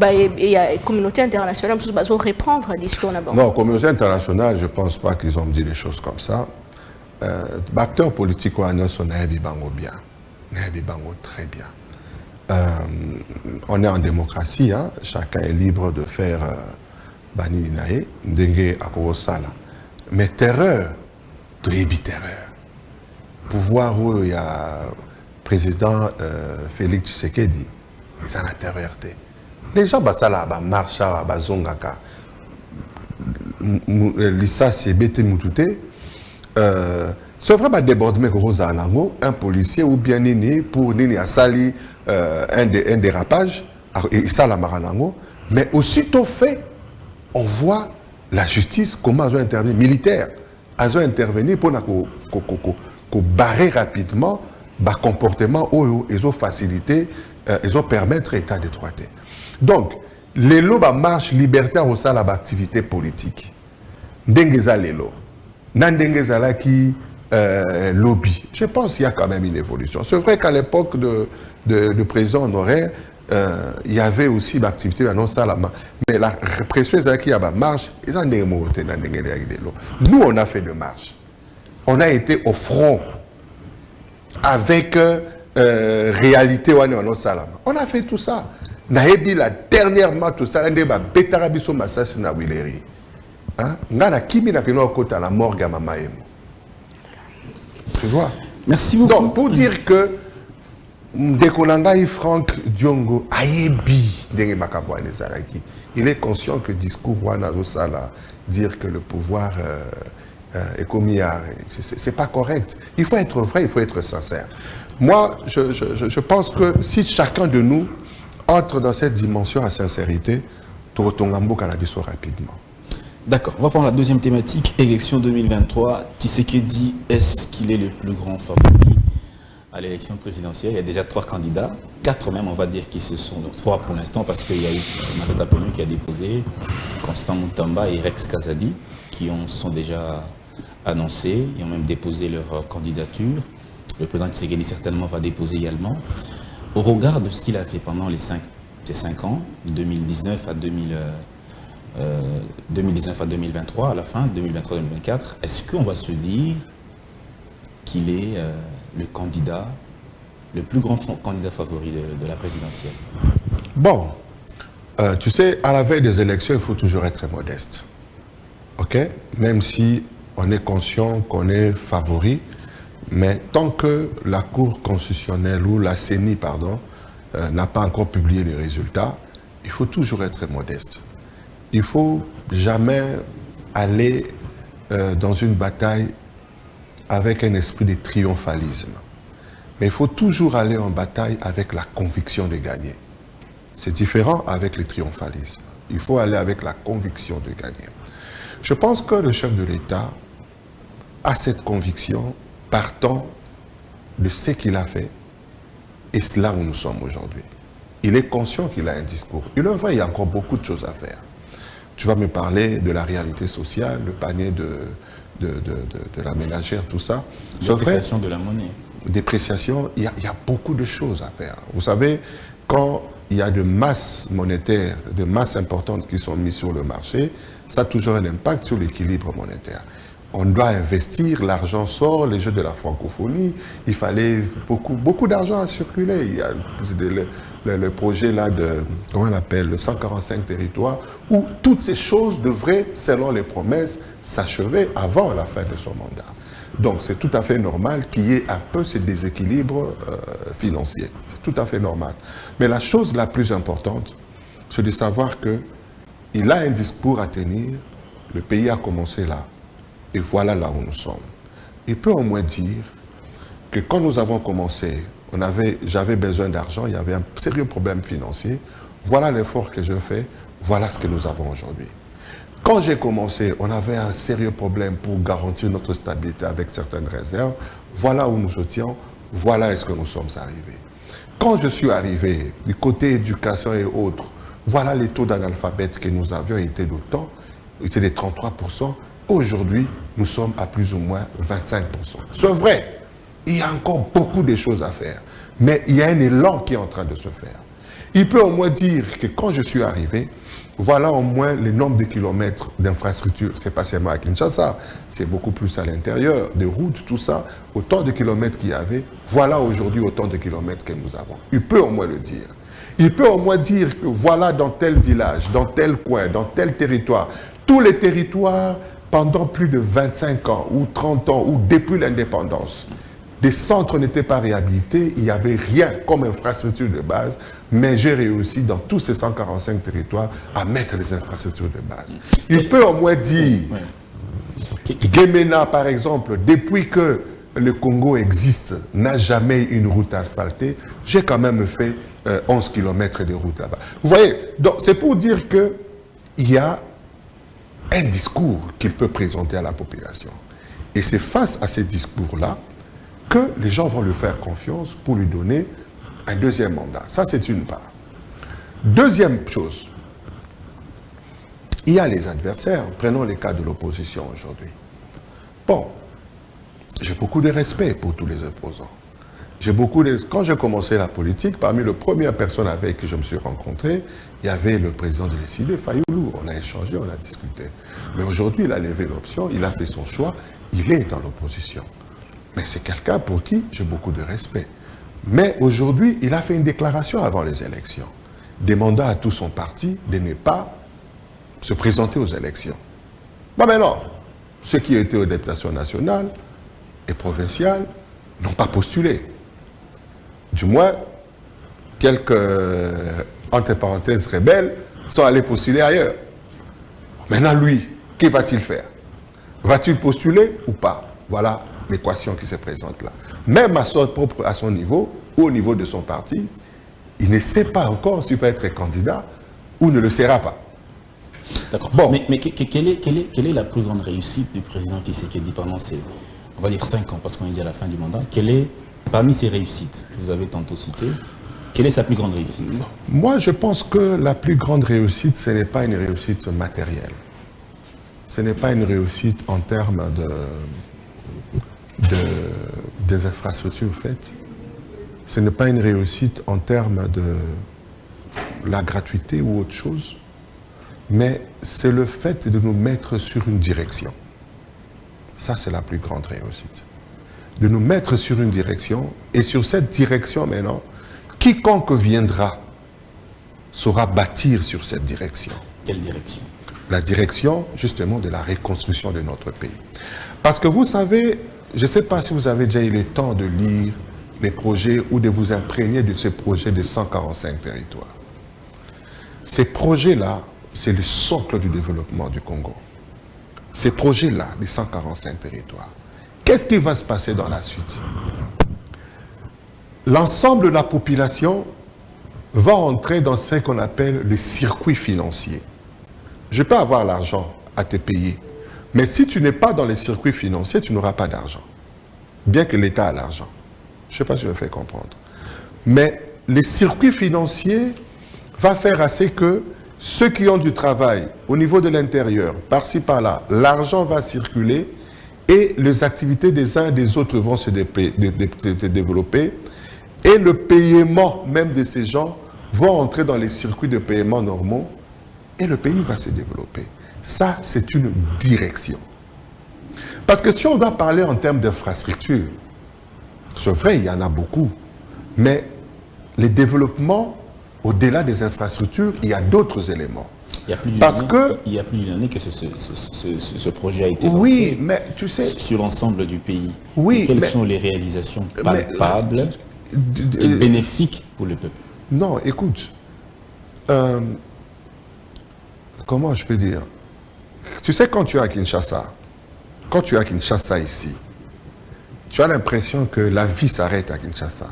il y a une communauté internationale qui va reprendre le discours là-bas. Non, communauté internationale, je ne pense pas qu'ils ont dit des choses comme ça. Acteurs politiques sont bien, très bien. On est en démocratie, hein? Chacun est libre de faire Bani Nae, Ndengue Akosala. Mais terreur, de terreur. Pouvoir où il y a le président Félix Tshisekedi, ils ont la terreur. Les gens basala ba marcha ba zongaka. Lisa Sebete Mutute. C'est vrai que débordement un policier ou bien nini pour nini a sali un dérapage et ça la maranango, mais aussitôt fait, on voit la justice comment ils ont intervenu, militaire, ils ont intervenu pour barrer rapidement le comportement où ils ont facilité, ils ont permis l'état de droité. Donc, Lelo ba marche libertaire au sein de l'activité politique. Ndengeza lelo. Nandengeza la qui lobby. Je pense qu'il y a quand même une évolution. C'est vrai qu'à l'époque de président Honoré, il y avait aussi l'activité non salama. Mais la répression qui a marche, ils ont nous on a fait de marche. On a été au front avec réalité non salama. On a fait tout ça. Naebi la dernièrement tout ça, ndeba betarabiso masasi na wileri. Hein? Ngana kimi na kino kota la morgue à mamaemo. Tu vois? Merci beaucoup. Donc pour dire que Ndekonangai Franck Diongo ayebi ndenge makabwa nezalaki. Il est conscient que discours wana rosala dire que le pouvoir est commis à c'est pas correct. Il faut être vrai, il faut être sincère. Moi, je pense que si chacun de nous entre dans cette dimension à sincérité, Torotongambo Canabiso rapidement. D'accord, on va prendre la deuxième thématique, élection 2023. Tshisekedi, est-ce qu'il est le plus grand favori à l'élection présidentielle? Il y a déjà 3 candidats, 4 même, on va dire, qui se sont, donc 3 pour l'instant, parce qu'il y a eu Matata Ponyo qui a déposé, Constant Moutamba et Rex Kazadi, qui se sont déjà annoncés, ils ont même déposé leur candidature. Le président Tshisekedi certainement va déposer également. Au regard de ce qu'il a fait pendant les 5 ans, de 2019 à 2023, à la fin, 2023-2024, est-ce qu'on va se dire qu'il est le candidat, le plus grand candidat favori de la présidentielle? Bon, tu sais, à la veille des élections, il faut toujours être modeste. OK? Même si on est conscient qu'on est favori, mais tant que la Cour constitutionnelle ou la CENI, pardon, n'a pas encore publié les résultats, il faut toujours être modeste. Il ne faut jamais aller dans une bataille avec un esprit de triomphalisme. Mais il faut toujours aller en bataille avec la conviction de gagner. C'est différent avec le triomphalisme. Il faut aller avec la conviction de gagner. Je pense que le chef de l'État a cette conviction partant de ce qu'il a fait et c'est là où nous sommes aujourd'hui. Il est conscient qu'il a un discours. Il est vrai, il y a encore beaucoup de choses à faire. Tu vas me parler de la réalité sociale, le panier de la ménagère, tout ça. Dépréciation de la monnaie. Dépréciation, il y a beaucoup de choses à faire. Vous savez, quand il y a de masses monétaires, de masses importantes qui sont mises sur le marché, ça a toujours un impact sur l'équilibre monétaire. On doit investir, l'argent sort, les jeux de la francophonie, il fallait beaucoup d'argent à circuler. Il y a le projet là de, comment on appelle, le 145 territoires, où toutes ces choses devraient, selon les promesses, s'achever avant la fin de son mandat. Donc c'est tout à fait normal qu'il y ait un peu ces déséquilibres financiers. C'est tout à fait normal. Mais la chose la plus importante, c'est de savoir qu'il a un discours à tenir, le pays a commencé là. Et voilà là où nous sommes. Il peut au moins dire que quand nous avons commencé, j'avais besoin d'argent, il y avait un sérieux problème financier. Voilà l'effort que je fais, voilà ce que nous avons aujourd'hui. Quand j'ai commencé, on avait un sérieux problème pour garantir notre stabilité avec certaines réserves. Voilà où nous étions, voilà est-ce que nous sommes arrivés. Quand je suis arrivé du côté éducation et autres, voilà les taux d'analphabètes que nous avions été d'autant, c'était des 33%. Aujourd'hui, nous sommes à plus ou moins 25%. C'est vrai, il y a encore beaucoup de choses à faire, mais il y a un élan qui est en train de se faire. Il peut au moins dire que quand je suis arrivé, voilà au moins le nombre de kilomètres d'infrastructures. C'est pas seulement à Kinshasa, c'est beaucoup plus à l'intérieur, des routes, tout ça. Autant de kilomètres qu'il y avait, voilà aujourd'hui autant de kilomètres que nous avons. Il peut au moins le dire. Il peut au moins dire que voilà dans tel village, dans tel coin, dans tel territoire, tous les territoires, pendant plus de 25 ans ou 30 ans ou depuis l'indépendance, des centres n'étaient pas réhabilités, il n'y avait rien comme infrastructure de base, mais j'ai réussi dans tous ces 145 territoires à mettre les infrastructures de base. Il peut au moins dire, Guémena par exemple, depuis que le Congo existe, n'a jamais eu une route asphaltée, j'ai quand même fait 11 km de route là-bas. Vous voyez, donc c'est pour dire qu'il y a un discours qu'il peut présenter à la population. Et c'est face à ces discours-là que les gens vont lui faire confiance pour lui donner un deuxième mandat. Ça, c'est une part. Deuxième chose, il y a les adversaires. Prenons les cas de l'opposition aujourd'hui. Bon, j'ai beaucoup de respect pour tous les opposants. Quand j'ai commencé la politique, parmi les premières personnes avec qui je me suis rencontré, il y avait le président de l'ECD, Fayoulou. On a échangé, on a discuté. Mais aujourd'hui, il a levé l'option, il a fait son choix, il est dans l'opposition. Mais c'est quelqu'un pour qui j'ai beaucoup de respect. Mais aujourd'hui, il a fait une déclaration avant les élections, demandant à tout son parti de ne pas se présenter aux élections. Bon, maintenant, ceux qui étaient aux députations nationales et provinciales n'ont pas postulé. Du moins, quelques, entre parenthèses, rebelles sont allés postuler ailleurs. Maintenant, lui, que va-t-il faire? Va-t-il postuler ou pas? Voilà l'équation qui se présente là. Même à son niveau, ou au niveau de son parti, il ne sait pas encore s'il va être candidat ou ne le sera pas. D'accord. Bon. Mais quelle est la plus grande réussite du président Tshisekedi pendant ces, on va dire 5 ans, parce qu'on est déjà à la fin du mandat? Quelle est, parmi ces réussites que vous avez tantôt citées, quelle est sa plus grande réussite? Moi, je pense que la plus grande réussite, ce n'est pas une réussite matérielle. Ce n'est pas une réussite en termes des infrastructures faites. Ce n'est pas une réussite en termes de la gratuité ou autre chose. Mais c'est le fait de nous mettre sur une direction. Ça, c'est la plus grande réussite. De nous mettre sur une direction, et sur cette direction maintenant, quiconque viendra saura bâtir sur cette direction. Quelle direction? La direction, justement, de la reconstruction de notre pays. Parce que vous savez, je ne sais pas si vous avez déjà eu le temps de lire les projets ou de vous imprégner de ces projets de 145 territoires. Ces projets-là, c'est le socle du développement du Congo. Ces projets-là, les 145 territoires, qu'est-ce qui va se passer dans la suite? L'ensemble de la population va entrer dans ce qu'on appelle le circuit financier. Je peux avoir l'argent à te payer, mais si tu n'es pas dans les circuits financiers, tu n'auras pas d'argent. Bien que l'État a l'argent. Je ne sais pas si je me fais comprendre. Mais les circuits financiers va faire assez que ceux qui ont du travail au niveau de l'intérieur, par-ci, par-là, l'argent va circuler et les activités des uns et des autres vont se développer et le paiement même de ces gens vont entrer dans les circuits de paiement normaux et le pays va se développer. Ça, c'est une direction. Parce que si on doit parler en termes d'infrastructure, c'est vrai, il y en a beaucoup, mais les développements, au-delà des infrastructures, il y a d'autres éléments. Il y a plus d'une année que ce projet a été lancé. Oui, mais tu sais... Sur l'ensemble du pays. Oui, quelles sont les réalisations palpables et bénéfiques pour le peuple? Non, écoute. Comment je peux dire? Tu sais, quand tu es à Kinshasa, ici, tu as l'impression que la vie s'arrête à Kinshasa.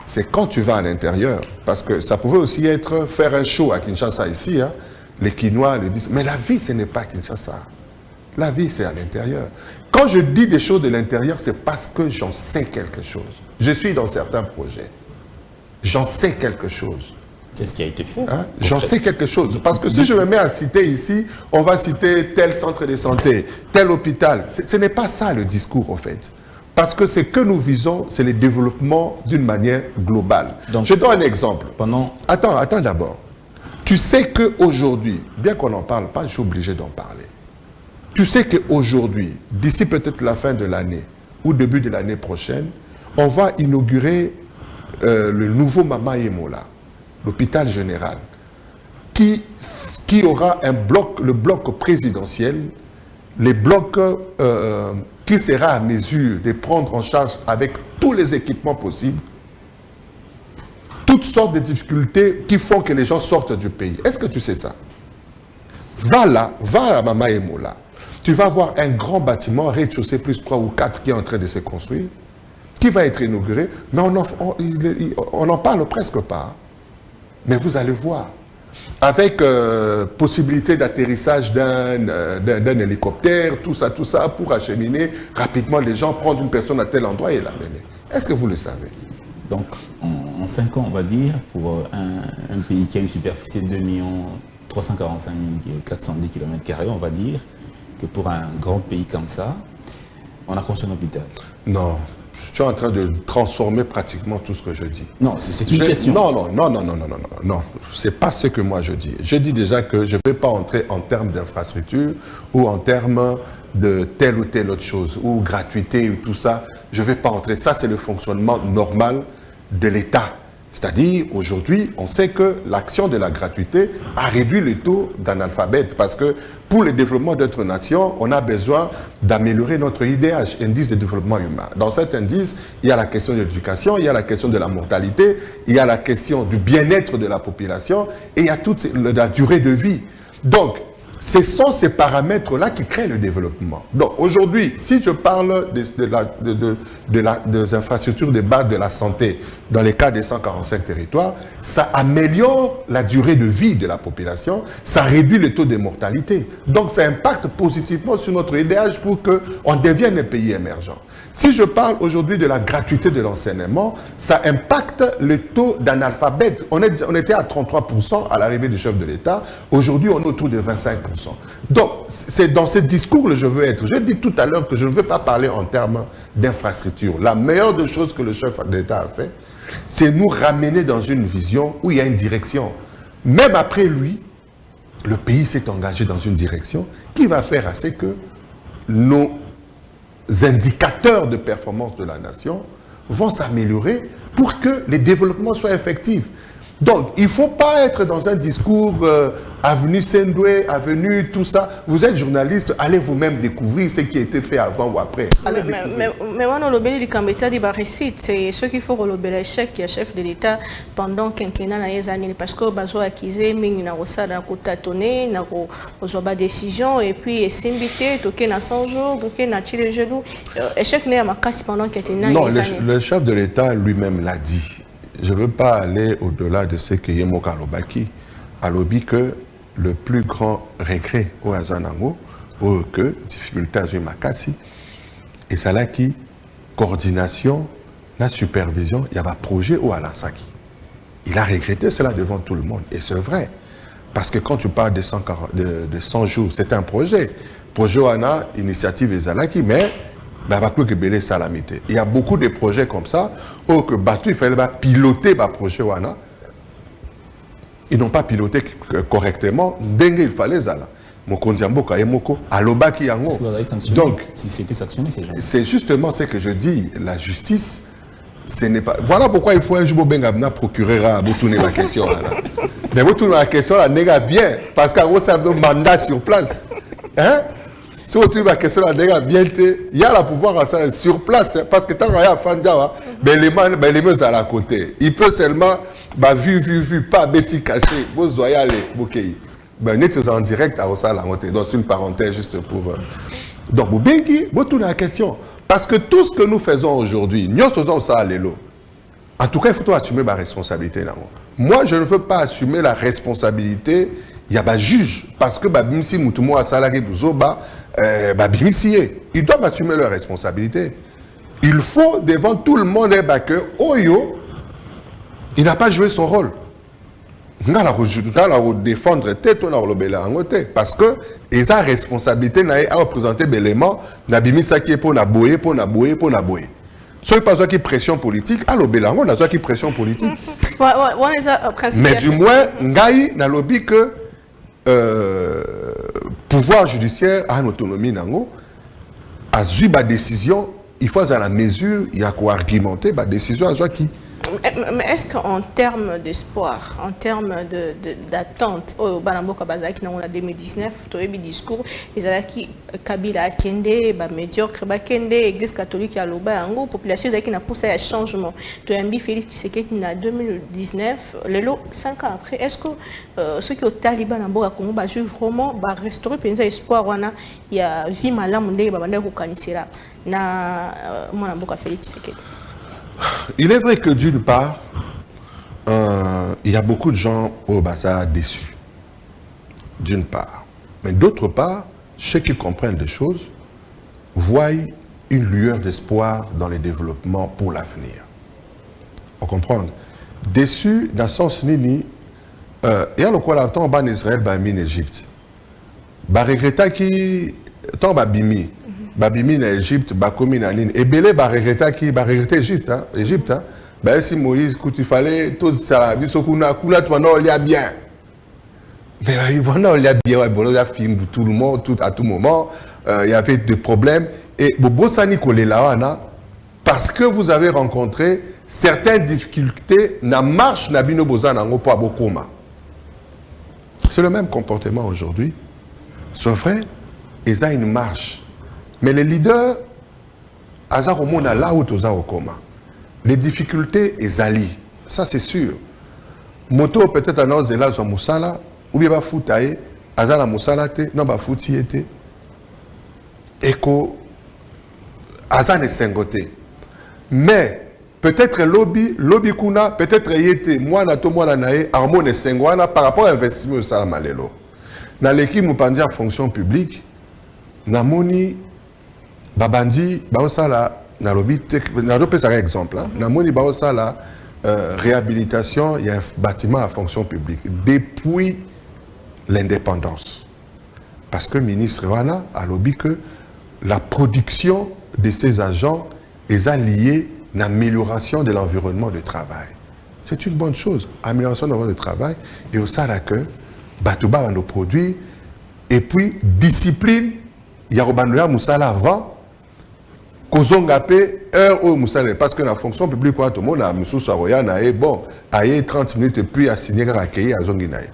C'est quand tu vas à l'intérieur, parce que ça pouvait aussi être faire un show à Kinshasa ici, hein, les Quinois le disent, mais la vie ce n'est pas Kinshasa, la vie c'est à l'intérieur. Quand je dis des choses de l'intérieur, c'est parce que j'en sais quelque chose. Je suis dans certains projets, j'en sais quelque chose. C'est ce qui a été fait. Hein? J'en sais quelque chose, parce que si je me mets à citer ici, on va citer tel centre de santé, tel hôpital, ce n'est pas ça le discours en fait. Parce que ce que nous visons, c'est le développement d'une manière globale. Donc, je donne un exemple. Attends d'abord. Tu sais qu'aujourd'hui, bien qu'on n'en parle pas, je suis obligé d'en parler. Tu sais qu'aujourd'hui, d'ici peut-être la fin de l'année ou début de l'année prochaine, on va inaugurer le nouveau Mama Yemola, l'hôpital général, qui aura le bloc présidentiel, les blocs qui sera à mesure de prendre en charge avec tous les équipements possibles toutes sortes de difficultés qui font que les gens sortent du pays. Est-ce que tu sais ça? Va là, va à Mama Yemola. Tu vas voir un grand bâtiment, rez-de-chaussée plus 3 ou 4 qui est en train de se construire, qui va être inauguré, mais on n'en parle presque pas. Mais vous allez voir. Avec possibilité d'atterrissage d'un hélicoptère, tout ça, pour acheminer rapidement les gens, prendre une personne à tel endroit et l'amener. Est-ce que vous le savez? Donc, en 5 ans, on va dire, pour un pays qui a une superficie de 2,3 345 410 km², on va dire, que pour un grand pays comme ça, on a construit un hôpital. Non, je suis en train de transformer pratiquement tout ce que je dis. Non, c'est une question. Non, c'est pas ce que moi je dis. Je dis déjà que je ne vais pas entrer en termes d'infrastructure ou en termes de telle ou telle autre chose, ou gratuité ou tout ça. Je ne vais pas entrer. Ça, c'est le fonctionnement normal de l'État. C'est-à-dire, aujourd'hui, on sait que l'action de la gratuité a réduit le taux d'analphabète parce que pour le développement de notre nation, on a besoin d'améliorer notre IDH, indice de développement humain. Dans cet indice, il y a la question de l'éducation, il y a la question de la mortalité, il y a la question du bien-être de la population et il y a toute la durée de vie. Donc, ce sont ces paramètres-là qui créent le développement. Donc aujourd'hui, si je parle des infrastructures de base de la santé dans les cas des 145 territoires, ça améliore la durée de vie de la population, ça réduit le taux de mortalité. Donc ça impacte positivement sur notre IDH pour qu'on devienne un pays émergent. Si je parle aujourd'hui de la gratuité de l'enseignement, ça impacte le taux d'analphabète. On était à 33% à l'arrivée du chef de l'État. Aujourd'hui, on est autour de 25%. Donc, c'est dans ce discours que je veux être. J'ai dit tout à l'heure que je ne veux pas parler en termes d'infrastructure. La meilleure des choses que le chef de l'État a fait, c'est nous ramener dans une vision où il y a une direction. Même après lui, le pays s'est engagé dans une direction qui va faire à ce que nos indicateurs de performance de la nation vont s'améliorer pour que les développements soient effectifs. Donc, il ne faut pas être dans un discours avenue Sendoué, avenue tout ça. Vous êtes journaliste, allez vous-même découvrir ce qui a été fait avant ou après. Mais moi, le béni du Cambéta dit récite, c'est ce qu'il faut relever l'échec qui est chef de l'État pendant quinquennat dans les années. Parce que Bazo a accusé, mais il n'a pas tâtonné, il n'a pas décision, et puis il s'est invité, toqué dans 100 jours, toqué dans les genoux. Échec n'est pas casse pendant quinquennat. Non, le chef de l'État lui-même l'a dit. Je ne veux pas aller au-delà de ce que Yemo Kalobaki a lobby que le plus grand regret au Azanango, ou que difficulté à Makassi, et ça là qui coordination, la supervision, il y a un projet au Alansaki. Il a regretté cela devant tout le monde, et c'est vrai. Parce que quand tu parles de 100 jours, c'est un projet. Projet Wana, initiative Ezalaki, mais il y a beaucoup de projets comme ça où que Batu, il fallait piloter le projet Wana. Ils n'ont pas piloté correctement. Dengue, il fallait ça. Donc, c'est justement ce que je dis. La justice, ce n'est pas. Voilà pourquoi il faut un jour benga procureur à tourner la question. Mais vous tournez la question, là, néga bien. Parce qu'à ça un mandat sur place. Hein? Si vous trouvez la question, il y a le pouvoir sur place, parce que tant qu'il y a Fandiawa, les mains à la côté. Il peut seulement, vu, pas bêtis caché, vous voyez aller, bouquet. Nous sommes en direct à Osala, dans une parenthèse juste pour. Donc, vous tournez la question. Parce que tout ce que nous faisons aujourd'hui, nous faisons ça à l'élo. En tout cas, il faut assumer ma responsabilité. Moi, je ne veux pas assumer la responsabilité. Il y a un juge, parce que si Moutoumou a salarié Bouzoba, ils doivent assumer leurs responsabilités. Il faut devant tout le monde que Oyo, il n'a pas joué son rôle. On a défendre tête, on a parce que ils ont responsabilité à représenter l'élément, n'abimisa qui est pour naboyer. Ce n'est pas ça qui pression politique, alors on a ça qui pression politique. Mais du moins, Ngaï n'a lobby que pouvoir judiciaire a une autonomie, a eu ma décision, il faut à la mesure, il y a quoi argumenter, ma décision à qui. Mais est-ce qu'en termes d'espoir, en termes d'attente, au Banamboka Bazaki, en 2019, tu as eu un discours, ils ont dit Kabila Kende, médiocre, Kende, Église catholique à l'Oba, en population qui n'a poussé à changement. Tu as dit Félix Tshisekedi en 2019, les lots 5 ans après, est-ce que ceux qui ont Taliban en Boka Congo, vraiment restaurer l'espoir, il y a vie malam, il y a na Mwanamboka Félix Tshisekedi. Il est vrai que d'une part, il y a beaucoup de gens au bazar déçus. D'une part. Mais d'autre part, ceux qui comprennent des choses voient une lueur d'espoir dans les développements pour l'avenir. On comprend. Déçus dans le sens nini, il y a le temps en Israël, en Égypte. Bah regretta qui tant babimi, babimi en Égypte, bakomi en ligne. Et belé bah regretta juste, hein, Égypte, hein. Bah si Moïse, quand il fallait tout ça, bisokuna kula tu maintenant il y a bien. Mais maintenant il y a bien, bon il y a film tout le monde, à tout moment, il y avait des problèmes. Et bobo sani kolela parce que vous avez rencontré certaines difficultés, na marche na bino bozana ngo po abokoma. C'est le même comportement aujourd'hui. C'est vrai, ils ont une marche. Mais les leaders, Azaromona là où ils ont les difficultés, ils allient. Ça, c'est sûr. Moto peut-être à nos élèves en Moussala, ou bien Foutaye, Azala Moussala, non, Fouti était. Eko, Azan est singoté. Mais, peut-être lobby kuna, peut-être yete, moi, nato, moi, nae, Armon est singwana par rapport à l'investissement au Salamalelo. Dans l'équipe Moupandia fonction publique, Namoni, Babandi, Baosala, Nalobi, c'est un exemple. Namoni, Baosala, réhabilitation, il y a un bâtiment à fonction publique depuis l'indépendance. Parce que le ministre Wana a lobby que la production de ces agents est liée à l'amélioration de l'environnement de travail. C'est une bonne chose, amélioration de l'environnement de travail, et au sein que Batouba va nos produits, et puis discipline, il y a Robanoya Moussala avant, Kozongapé, heure au Moussala, parce que la fonction publique, tout le monde a Moussou Saroya, bon, aïe 30 minutes, et puis à signer à accueillir à Zonginaï.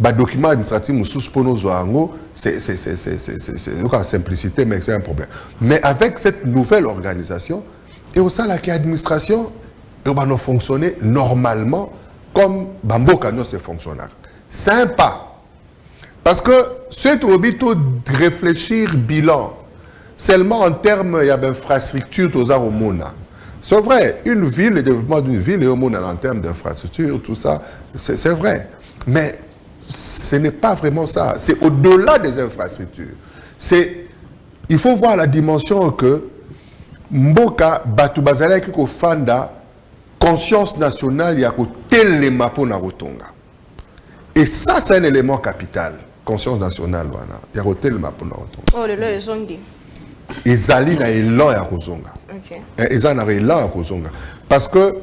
Le document administratif Moussou Spono Zoango, c'est une simplicité, mais c'est un problème. Mais avec cette nouvelle organisation, et au sein de l'administration, on va fonctionner normalement comme Bamboka, nos fonctionnaires. Sympa. Parce que c'est trop vite de réfléchir bilan. Seulement en termes d'infrastructure, c'est vrai, une ville, le développement d'une ville, en termes d'infrastructure, tout ça, c'est vrai. Mais ce n'est pas vraiment ça. C'est au-delà des infrastructures. Il faut voir la dimension que Mboka, Batubazala, Kiko Fanda, conscience nationale, il y a tel mapo na rotonga. Et ça, c'est un élément capital. Conscience nationale, voilà. Il y a tel mapo na rotonga. Oh, le est zongi. Ils allaient na élan à Rozonga. Ils allaient na élan à Rozonga. Parce que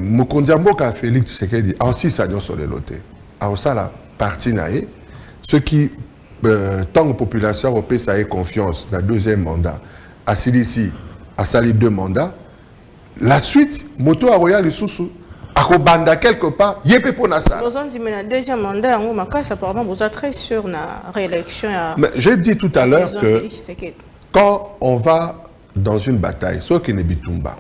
Mukondiamboka Félix Tshisekedi a aussi sa sur le loté. A aussi la partie naé. Ceux qui, tant que population européenne, ça ait confiance dans le deuxième mandat, à Silici, à Sali 2 mandats, la suite, Moto a Royal Soussou, à Kobanda quelque part, Yépe Ponassa. Le deuxième mandat, apparemment, vous êtes très sûr de la réélection. Mais j'ai dit tout à l'heure que quand on va dans une bataille, ce qui n'est Bitumba,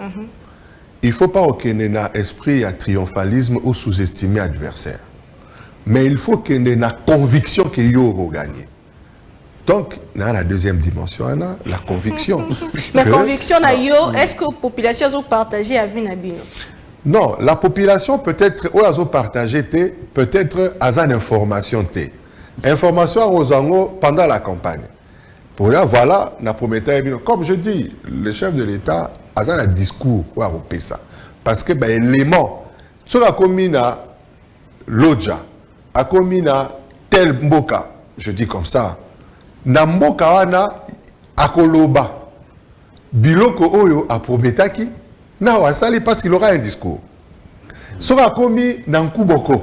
il ne faut pas qu'il y ait un esprit à triomphalisme ou sous-estimer l'adversaire. Mais il faut qu'il y ait une conviction qu'il y aura gagné. Donc, dans la deuxième dimension, on a la conviction. Mais conviction, est-ce que la population a partagé avec Nabino? Non, la population peut-être, ou a partagé, peut-être à une information. Information aux Ango pendant la campagne. Pour dire, voilà, comme je dis, le chef de l'État a un discours pour arroper ça. Parce que, l'élément, sur la commune à Lodja, à commune à tel Mboka, je dis comme ça, na mboka wana akoloba biloko oyo aprobetaki na wasali parce qu'il aura un discours sera commis na nkuboko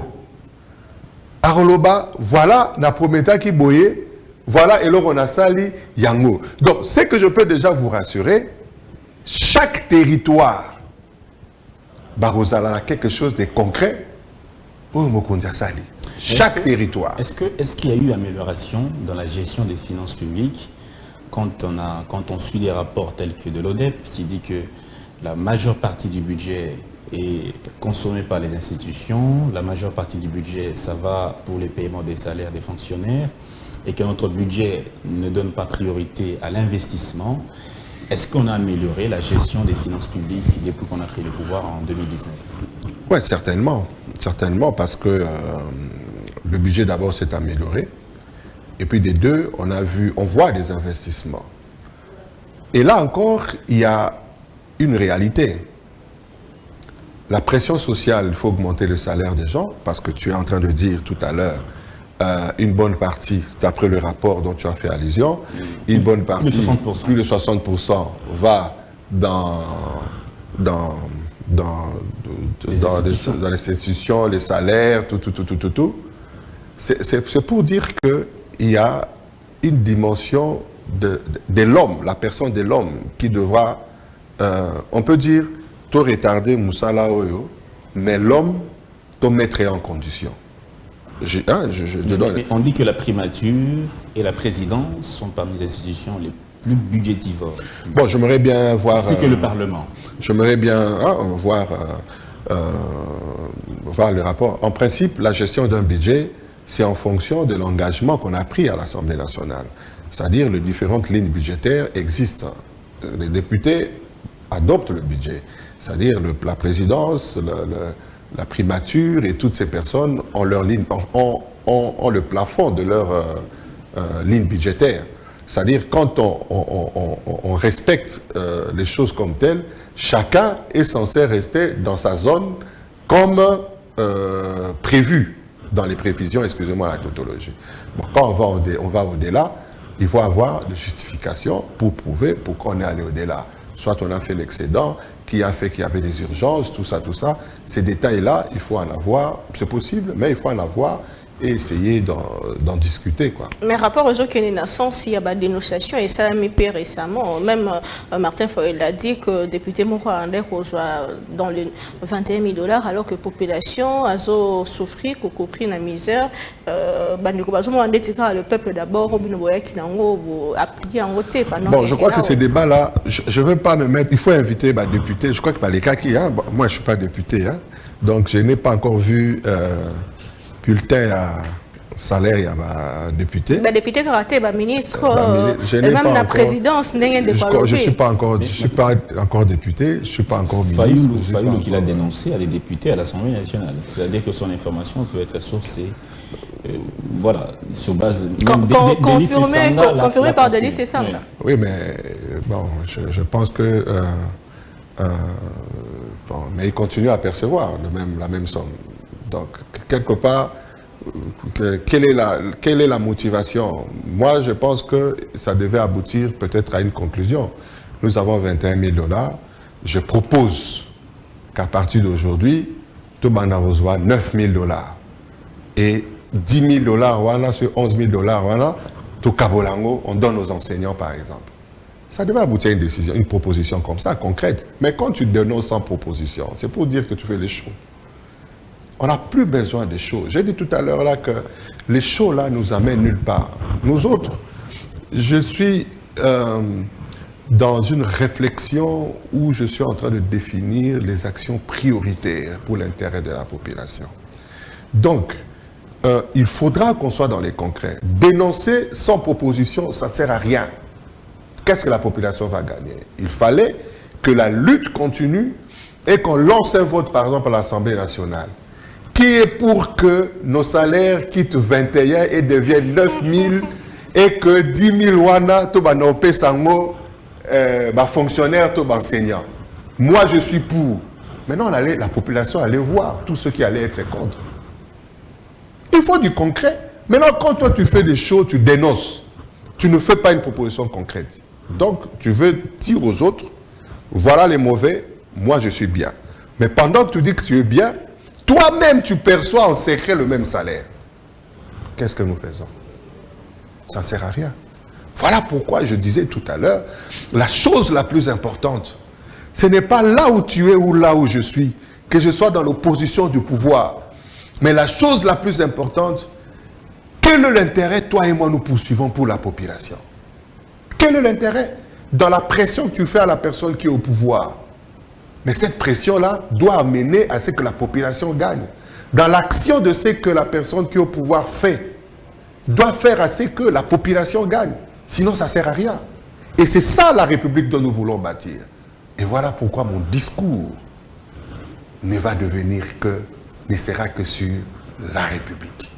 akoloba voilà na prometaki boye voilà et l'on a sali yango. Donc ce que je peux déjà vous rassurer, chaque territoire barozala a quelque chose de concret au Mokondia Sali. Chaque territoire. Est-ce qu'il y a eu amélioration dans la gestion des finances publiques quand on suit des rapports tels que de l'ODEP qui dit que la majeure partie du budget est consommée par les institutions, la majeure partie du budget, ça va pour les paiements des salaires des fonctionnaires et que notre budget ne donne pas priorité à l'investissement. Est-ce qu'on a amélioré la gestion des finances publiques depuis qu'on a pris le pouvoir en 2019? Oui, certainement. Certainement, parce que le budget d'abord s'est amélioré. Et puis des deux, on voit des investissements. Et là encore, il y a une réalité. La pression sociale, il faut augmenter le salaire des gens, parce que tu es en train de dire tout à l'heure, une bonne partie, d'après le rapport dont tu as fait allusion, une bonne partie, plus de 60% va dans les institutions, les salaires, tout. C'est pour dire qu'il y a une dimension de l'homme, la personne de l'homme qui devra, on peut dire, te retarder Moussala Oyo, mais l'homme te mettrait en condition. Mais on dit que la primature et la présidence sont parmi les institutions les plus budgétivores. Bon, j'aimerais bien voir... C'est que le Parlement. J'aimerais bien voir le rapport. En principe, la gestion d'un budget, c'est en fonction de l'engagement qu'on a pris à l'Assemblée nationale. C'est-à-dire les différentes lignes budgétaires existent. Les députés adoptent le budget. C'est-à-dire la présidence, la primature et toutes ces personnes ont leur ligne, ont le plafond de leur ligne budgétaire. C'est-à-dire quand on respecte les choses comme telles, chacun est censé rester dans sa zone comme prévu dans les prévisions, excusez-moi la tautologie. Bon, quand on va au-delà, il faut avoir des justifications pour prouver pourquoi on est allé au-delà. Soit on a fait l'excédent, qui a fait qu'il y avait des urgences, tout ça. Ces détails-là, il faut en avoir, c'est possible, mais il faut en avoir et essayer d'en discuter, quoi. Mais rapport aux autres qui s'il y a des dénonciations, et ça a mis pire récemment, même Martin Foyle a dit que le député Mourandais reçoit dans les 21 000 $, alors que la population a souffert, a compris la misère. Le peuple d'abord, qui a appliqué en voté. Bon, je crois que ces débats-là, je ne veux pas me mettre, il faut inviter les députés, je crois que les cas qui, moi je ne suis pas député, donc je n'ai pas encore vu... bulletin à salaire, il y a un député. Le député karaté, le ministre, même la présidence n'est pas développée. Je ne suis pas encore député, je ne suis pas encore ministre. Fayoulou qui l'a dénoncé à des députés à l'Assemblée nationale. C'est-à-dire que son information peut être sourcée, voilà, sur base... Confirmé par Denis Sessanga. Oui, mais bon, je pense que... bon, mais il continue à percevoir la même somme. Donc, quelque part, quelle est la motivation? Moi, je pense que ça devait aboutir peut-être à une conclusion. Nous avons 21 000 $. Je propose qu'à partir d'aujourd'hui, tout le monde reçoit 9 000 $. Et 10 000 $, sur 11 000 $, tout Kabolango, on donne aux enseignants, par exemple. Ça devait aboutir à une décision, une proposition comme ça, concrète. Mais quand tu dénonces sans proposition, c'est pour dire que tu fais les shows. On n'a plus besoin des shows. J'ai dit tout à l'heure là que les shows là nous amènent nulle part. Nous autres, je suis dans une réflexion où je suis en train de définir les actions prioritaires pour l'intérêt de la population. Donc, il faudra qu'on soit dans les concrets. Dénoncer sans proposition, ça ne sert à rien. Qu'est-ce que la population va gagner? Il fallait que la lutte continue et qu'on lance un vote, par exemple, à l'Assemblée nationale, qui est pour que nos salaires quittent 21 et deviennent 9 000 et que 10 000 wana, tout va nous payer sango, fonctionnaires, tout enseignants. Moi, je suis pour. Maintenant, la population allait voir tous ceux qui allaient être contre. Il faut du concret. Maintenant, quand toi, tu fais des choses, tu dénonces. Tu ne fais pas une proposition concrète. Donc, tu veux dire aux autres, voilà les mauvais, moi, je suis bien. Mais pendant que tu dis que tu es bien, toi-même, tu perçois en secret le même salaire. Qu'est-ce que nous faisons? Ça ne sert à rien. Voilà pourquoi je disais tout à l'heure, la chose la plus importante, ce n'est pas là où tu es ou là où je suis, que je sois dans l'opposition du pouvoir. Mais la chose la plus importante, quel est l'intérêt, toi et moi, nous poursuivons pour la population? Quel est l'intérêt? Dans la pression que tu fais à la personne qui est au pouvoir. Mais cette pression-là doit amener à ce que la population gagne. Dans l'action de ce que la personne qui est au pouvoir fait, doit faire à ce que la population gagne. Sinon, ça ne sert à rien. Et c'est ça la République dont nous voulons bâtir. Et voilà pourquoi mon discours ne sera que sur la République.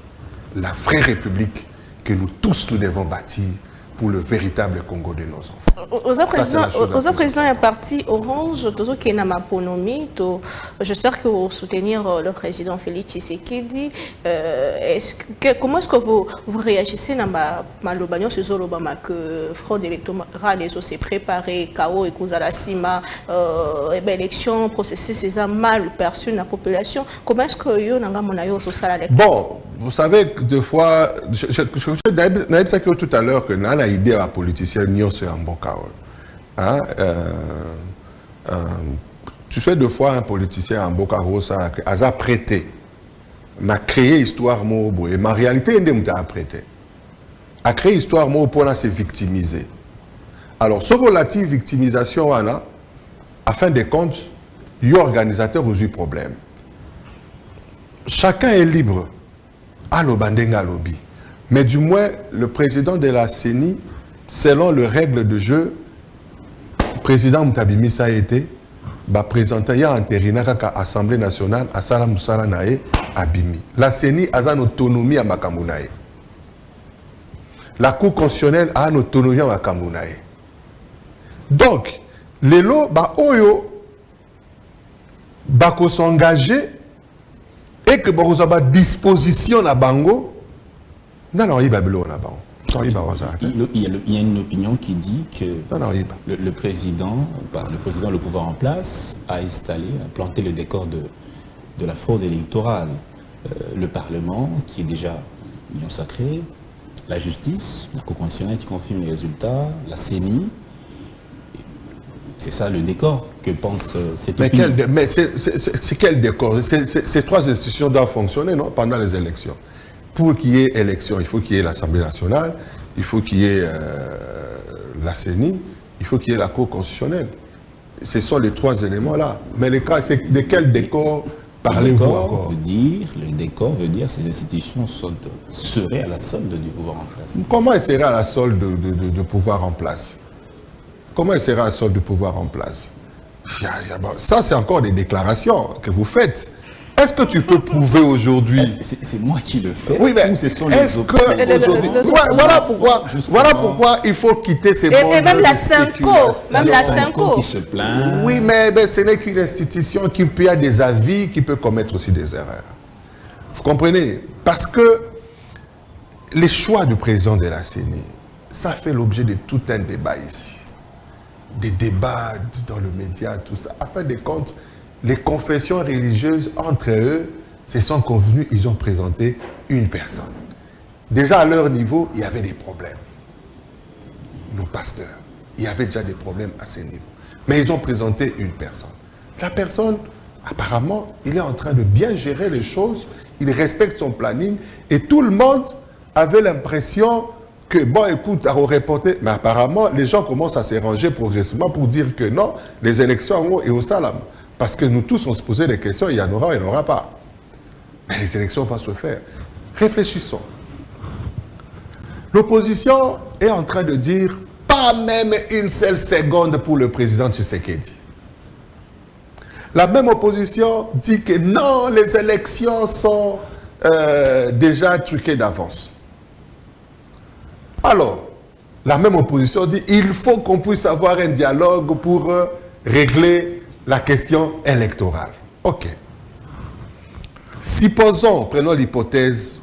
La vraie République que nous tous nous devons bâtir pour le véritable Congo de nos enfants. Aux président un parti Orange, qui est dans ma ponomie, j'espère que vous soutenir le président Félix Tshisekedi. Comment est-ce que vous réagissez dans ma lobagnon ces Obama que fraude électorale les s'est préparé, chaos et cause à la cima, élection, processus c'est mal perçu dans la population. Comment est-ce que vous n'avez pas ça? Bon, vous savez que deux fois, je n'ai dit tout à l'heure que n'a idée à politicien ni sur un bon chaos. Tu fais deux fois un politicien en Bokaro, ça a prêté, m'a créé histoire mobo et ma réalité est a prêté, a créé histoire mobo pour se victimiser. Alors, ce relative victimisation à fin de compte, il y a organisateur aux problème. Chacun est libre à l'obandenga lobby, mais du moins le président de la CENI, selon les règles de jeu, président Moutabimisa a été présenté à l'intérieur à l'Assemblée nationale à Salam Moussala Nae à Bimi. La CENI a une autonomie à Makamounae. La Cour constitutionnelle a une autonomie à Makamounae. Donc, les lots, Oyo, Bako s'engager et que vous avez disposition à Bango, non, il y a une opinion qui dit que le président, le pouvoir en place, a planté le décor de la fraude électorale. Le Parlement, qui est déjà union sacrée, la justice, la Cour constitutionnelle qui confirme les résultats, la CENI. C'est ça le décor que pense cette opinion. Mais c'est quel décor? Ces trois institutions doivent fonctionner non, pendant les élections. Pour qu'il y ait élection, il faut qu'il y ait l'Assemblée nationale, il faut qu'il y ait la CENI, il faut qu'il y ait la Cour constitutionnelle. Ce sont les trois éléments-là. Mais les cas, c'est de quel décor parlez-vous encore? Le décor veut dire que ces institutions seraient à la solde du pouvoir en place. Comment elles seraient à la solde de pouvoir en place? Comment elles seraient à la solde du pouvoir en place? Ça, c'est encore des déclarations que vous faites. Est-ce que tu peux prouver aujourd'hui? C'est moi qui le fais. Oui, mais est-ce que aujourd'hui... Voilà pourquoi il faut quitter ces mondes. Et même la Cinco, qui se plaint. Oui, mais ce n'est qu'une institution qui peut avoir des avis, qui peut commettre aussi des erreurs. Vous comprenez? Parce que les choix du président de la CENI, ça fait l'objet de tout un débat ici. Des débats dans le média, tout ça. À fin de compte, les confessions religieuses, entre eux, se sont convenus, ils ont présenté une personne. Déjà à leur niveau, il y avait des problèmes. Nos pasteurs, il y avait déjà des problèmes à ce niveau. Mais ils ont présenté une personne. La personne, apparemment, il est en train de bien gérer les choses, il respecte son planning, et tout le monde avait l'impression que, bon, écoute, à reporter, mais apparemment, les gens commencent à s'arranger progressivement pour dire que non, les élections et au salam. Parce que nous tous, on se posait des questions, il y en aura, il n'y en aura pas. Mais les élections vont se faire. Réfléchissons. L'opposition est en train de dire, pas même une seule seconde pour le président Tshisekedi. La même opposition dit que non, les élections sont déjà truquées d'avance. Alors, la même opposition dit il faut qu'on puisse avoir un dialogue pour régler la question électorale. Ok. Supposons, prenons l'hypothèse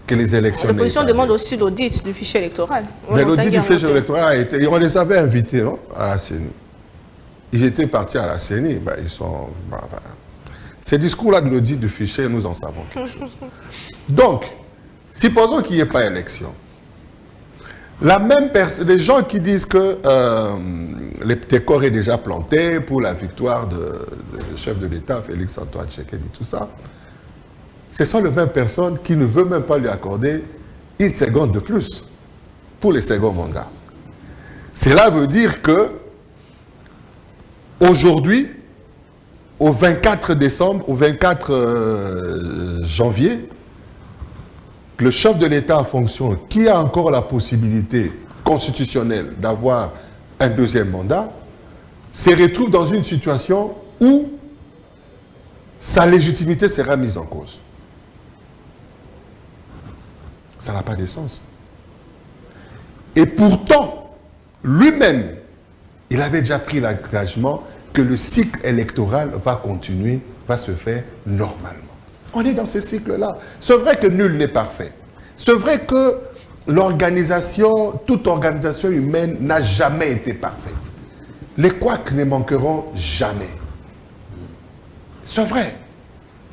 que les élections... L'opposition demande aussi l'audit du fichier électoral. Mais l'audit du fichier électoral a été... On les avait invités non, à la CENI. Ils étaient partis à la CENI. Ben, ils sont... Ben, voilà. Ces discours-là de l'audit du fichier, nous en savons quelque chose. Donc, supposons qu'il n'y ait pas élection. La même personne, les gens qui disent que le décor est déjà planté pour la victoire du chef de l'État, Félix Antoine Tshisekedi, tout ça, ce sont les mêmes personnes qui ne veulent même pas lui accorder une seconde de plus pour le second mandat. Cela veut dire que aujourd'hui, au 24 décembre, au 24 janvier, le chef de l'État en fonction, qui a encore la possibilité constitutionnelle d'avoir un deuxième mandat, se retrouve dans une situation où sa légitimité sera mise en cause. Ça n'a pas de sens. Et pourtant, lui-même, il avait déjà pris l'engagement que le cycle électoral va continuer, va se faire normalement. On est dans ce cycle-là. C'est vrai que nul n'est parfait. C'est vrai que l'organisation, toute organisation humaine n'a jamais été parfaite. Les couacs ne manqueront jamais. C'est vrai.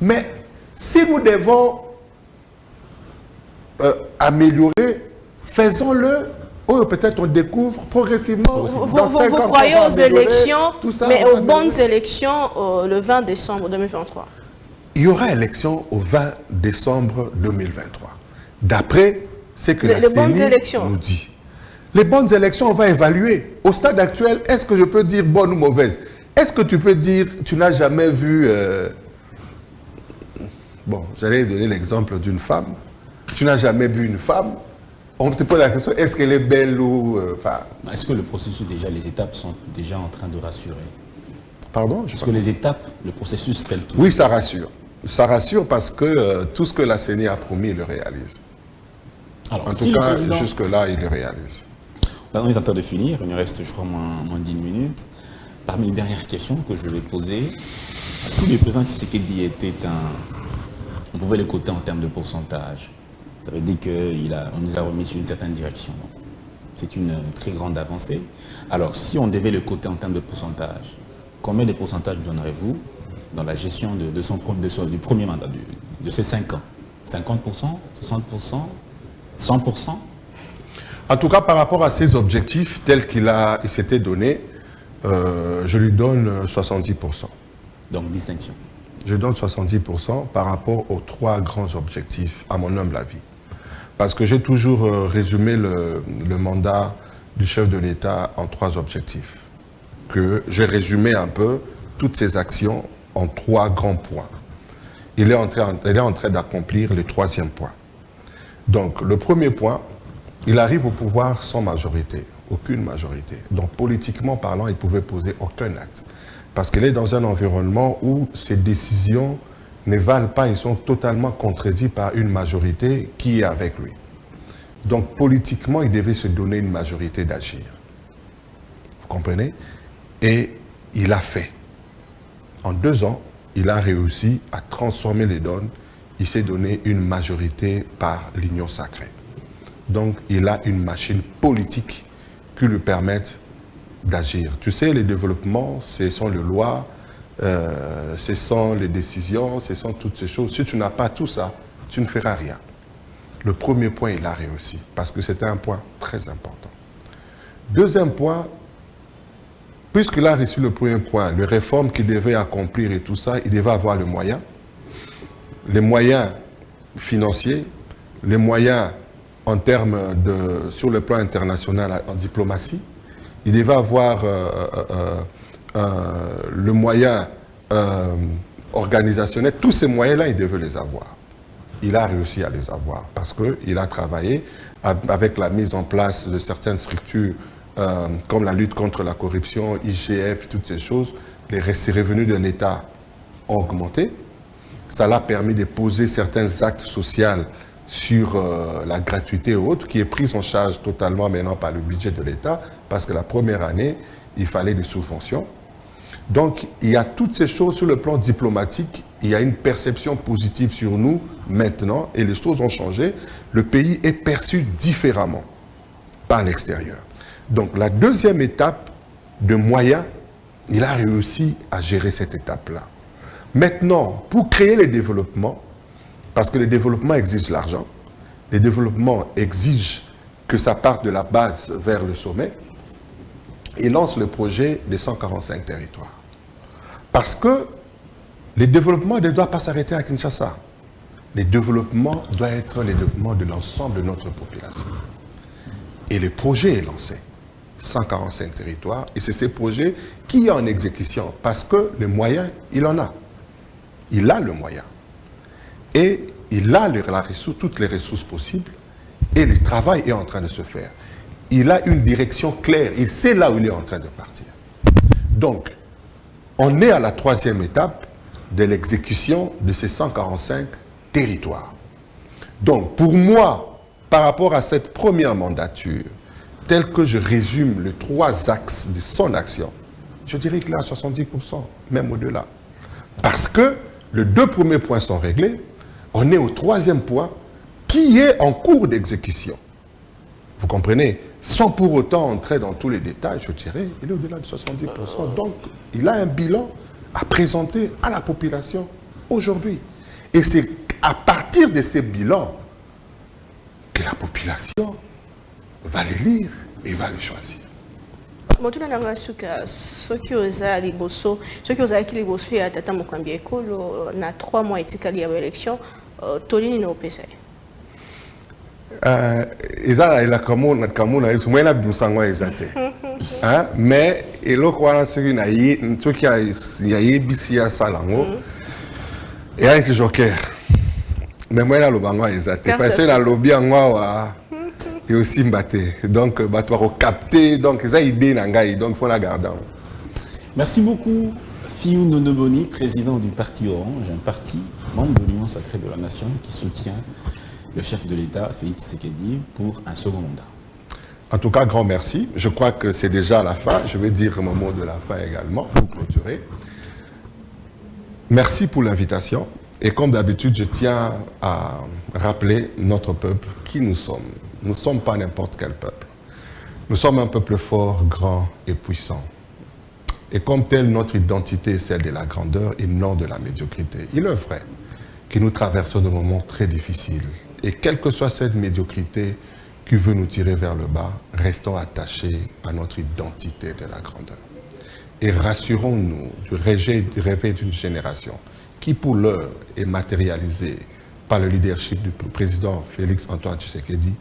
Mais si nous devons améliorer, faisons-le. Oh, peut-être on découvre progressivement. Vous croyez aux élections, mais aux bonnes élections le 20 décembre 2023. Il y aura élection au 20 décembre 2023. D'après ce que la CENI nous dit. Les bonnes élections, on va évaluer. Au stade actuel, est-ce que je peux dire bonne ou mauvaise? Est-ce que tu peux dire, tu n'as jamais vu... Bon, j'allais donner l'exemple d'une femme. Tu n'as jamais vu une femme. On te pose la question, est-ce qu'elle est belle ou... Est-ce que le processus, déjà, les étapes sont déjà en train de rassurer? Pardon? Est-ce que les étapes, le processus tel qu'il... Oui, ça rassure. Ça rassure parce que tout ce que la CENI a promis, il le réalise. Alors, en si tout cas, président... jusque-là, il le réalise. Là, on est en train de finir. Il nous reste, je crois, moins d'1 minute. Parmi les dernières questions que je vais poser, si le président Tshisekedi était on pouvait le coter en termes de pourcentage, ça veut dire qu'on nous a remis sur une certaine direction. C'est une très grande avancée. Alors, si on devait le coter en termes de pourcentage, combien de pourcentage donnerez-vous dans la gestion du premier mandat, de ces 5 ans? 50%, 60%, 100%? En tout cas, par rapport à ses objectifs tels qu'il s'était donné, je lui donne 70%. Donc, distinction. Je donne 70% par rapport aux 3 grands objectifs, à mon humble avis. Parce que j'ai toujours résumé le mandat du chef de l'État en 3 objectifs. Que j'ai résumé un peu toutes ses actions en 3 grands points. Il est en train d'accomplir le 3e point. Donc, le premier point, il arrive au pouvoir sans majorité, aucune majorité. Donc, politiquement parlant, il ne pouvait poser aucun acte. Parce qu'il est dans un environnement où ses décisions ne valent pas, ils sont totalement contredits par une majorité qui est avec lui. Donc, politiquement, il devait se donner une majorité d'agir. Vous comprenez? Et il a fait. En 2 ans, il a réussi à transformer les donnes. Il s'est donné une majorité par l'union sacrée. Donc, il a une machine politique qui lui permette d'agir. Tu sais, les développements, ce sont les lois, ce sont les décisions, ce sont toutes ces choses. Si tu n'as pas tout ça, tu ne feras rien. Le premier point, il a réussi, parce que c'était un point très important. Deuxième point, puisqu'il a reçu le premier point, les réformes qu'il devait accomplir et tout ça, il devait avoir les moyens financiers, les moyens en termes sur le plan international en diplomatie. Il devait avoir le moyen organisationnel. Tous ces moyens-là, il devait les avoir. Il a réussi à les avoir parce qu'il a travaillé avec la mise en place de certaines structures comme la lutte contre la corruption, IGF, toutes ces choses. Les revenus de l'État ont augmenté. Ça l'a permis de poser certains actes sociaux sur la gratuité et autres, qui est prise en charge totalement maintenant par le budget de l'État, parce que la première année, il fallait des subventions. Donc, il y a toutes ces choses sur le plan diplomatique, il y a une perception positive sur nous maintenant, et les choses ont changé. Le pays est perçu différemment par l'extérieur. Donc, la deuxième étape de moyens, il a réussi à gérer cette étape-là. Maintenant, pour créer les développements, parce que le développement exige l'argent, le développement exige que ça parte de la base vers le sommet, il lance le projet des 145 territoires. Parce que le développement ne doit pas s'arrêter à Kinshasa. Le développement doit être le développement de l'ensemble de notre population. Et le projet est lancé. 145 territoires. Et c'est ce projet qui est en exécution. Parce que les moyens, il en a. Il a le moyen. Et il a toutes les ressources possibles. Et le travail est en train de se faire. Il a une direction claire. Il sait là où il est en train de partir. Donc, on est à la troisième étape de l'exécution de ces 145 territoires. Donc, pour moi, par rapport à cette première mandature, tel que je résume les 3 axes de son action, je dirais qu'il est à 70%, même au-delà. Parce que les 2 premiers points sont réglés, on est au 3e point qui est en cours d'exécution. Vous comprenez? Sans pour autant entrer dans tous les détails, je dirais, il est au-delà de 70%. Donc, il a un bilan à présenter à la population aujourd'hui. Et c'est à partir de ces bilans que la population va les lire et va les choisir. Motuna nanga suka soki oza liboso soki ozalaki liboso ya tata mokambi ekolo na 3 mois etikali ya élection tolini na opesa eza la kamona mwena bimusangwa ezate mais eloko wana soki na ye soki ya yebisi ya salango et avec ce joker mais mwena lobangwa ezate parce que na lobby ngwa et aussi mbaté. Donc, bato capter, donc ça idée nangai, donc faut la garder. Merci beaucoup, Fiou Nonoboni, président du Parti Orange, un parti membre de l'Union sacrée de la Nation qui soutient le chef de l'État, Félix Tshisekedi, pour un second mandat. En tout cas, grand merci. Je crois que c'est déjà la fin. Je vais dire mon mot de la fin également, pour clôturer. Merci pour l'invitation. Et comme d'habitude, je tiens à rappeler notre peuple, qui nous sommes. Nous ne sommes pas n'importe quel peuple. Nous sommes un peuple fort, grand et puissant. Et comme tel, notre identité est celle de la grandeur et non de la médiocrité. Il est vrai que nous traversons des moments très difficiles. Et quelle que soit cette médiocrité qui veut nous tirer vers le bas, restons attachés à notre identité de la grandeur. Et rassurons-nous du rêve d'une génération qui, pour l'heure, est matérialisée par le leadership du président Félix Antoine Tshisekedi,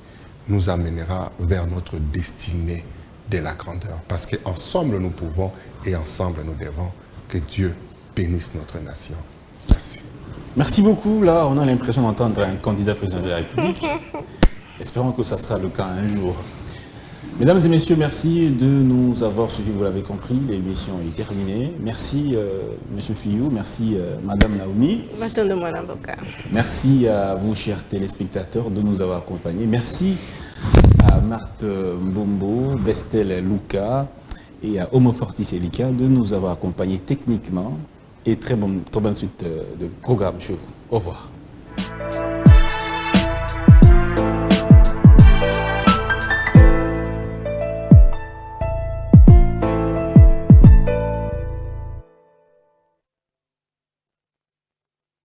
nous amènera vers notre destinée de la grandeur. Parce qu'ensemble nous pouvons et ensemble nous devons. Que Dieu bénisse notre nation. Merci. Merci beaucoup. Là, on a l'impression d'entendre un candidat président de la République. Espérons que ça sera le cas un jour. Mesdames et messieurs, merci de nous avoir suivis, vous l'avez compris, l'émission est terminée. Merci Monsieur Fiou, merci Madame Naomi. Merci à vous, chers téléspectateurs, de nous avoir accompagnés. Merci à Marthe Mbombo, Bestel Luca et à Homo Fortis Elika de nous avoir accompagnés techniquement. Et très bonne suite de programme chez vous. Au revoir.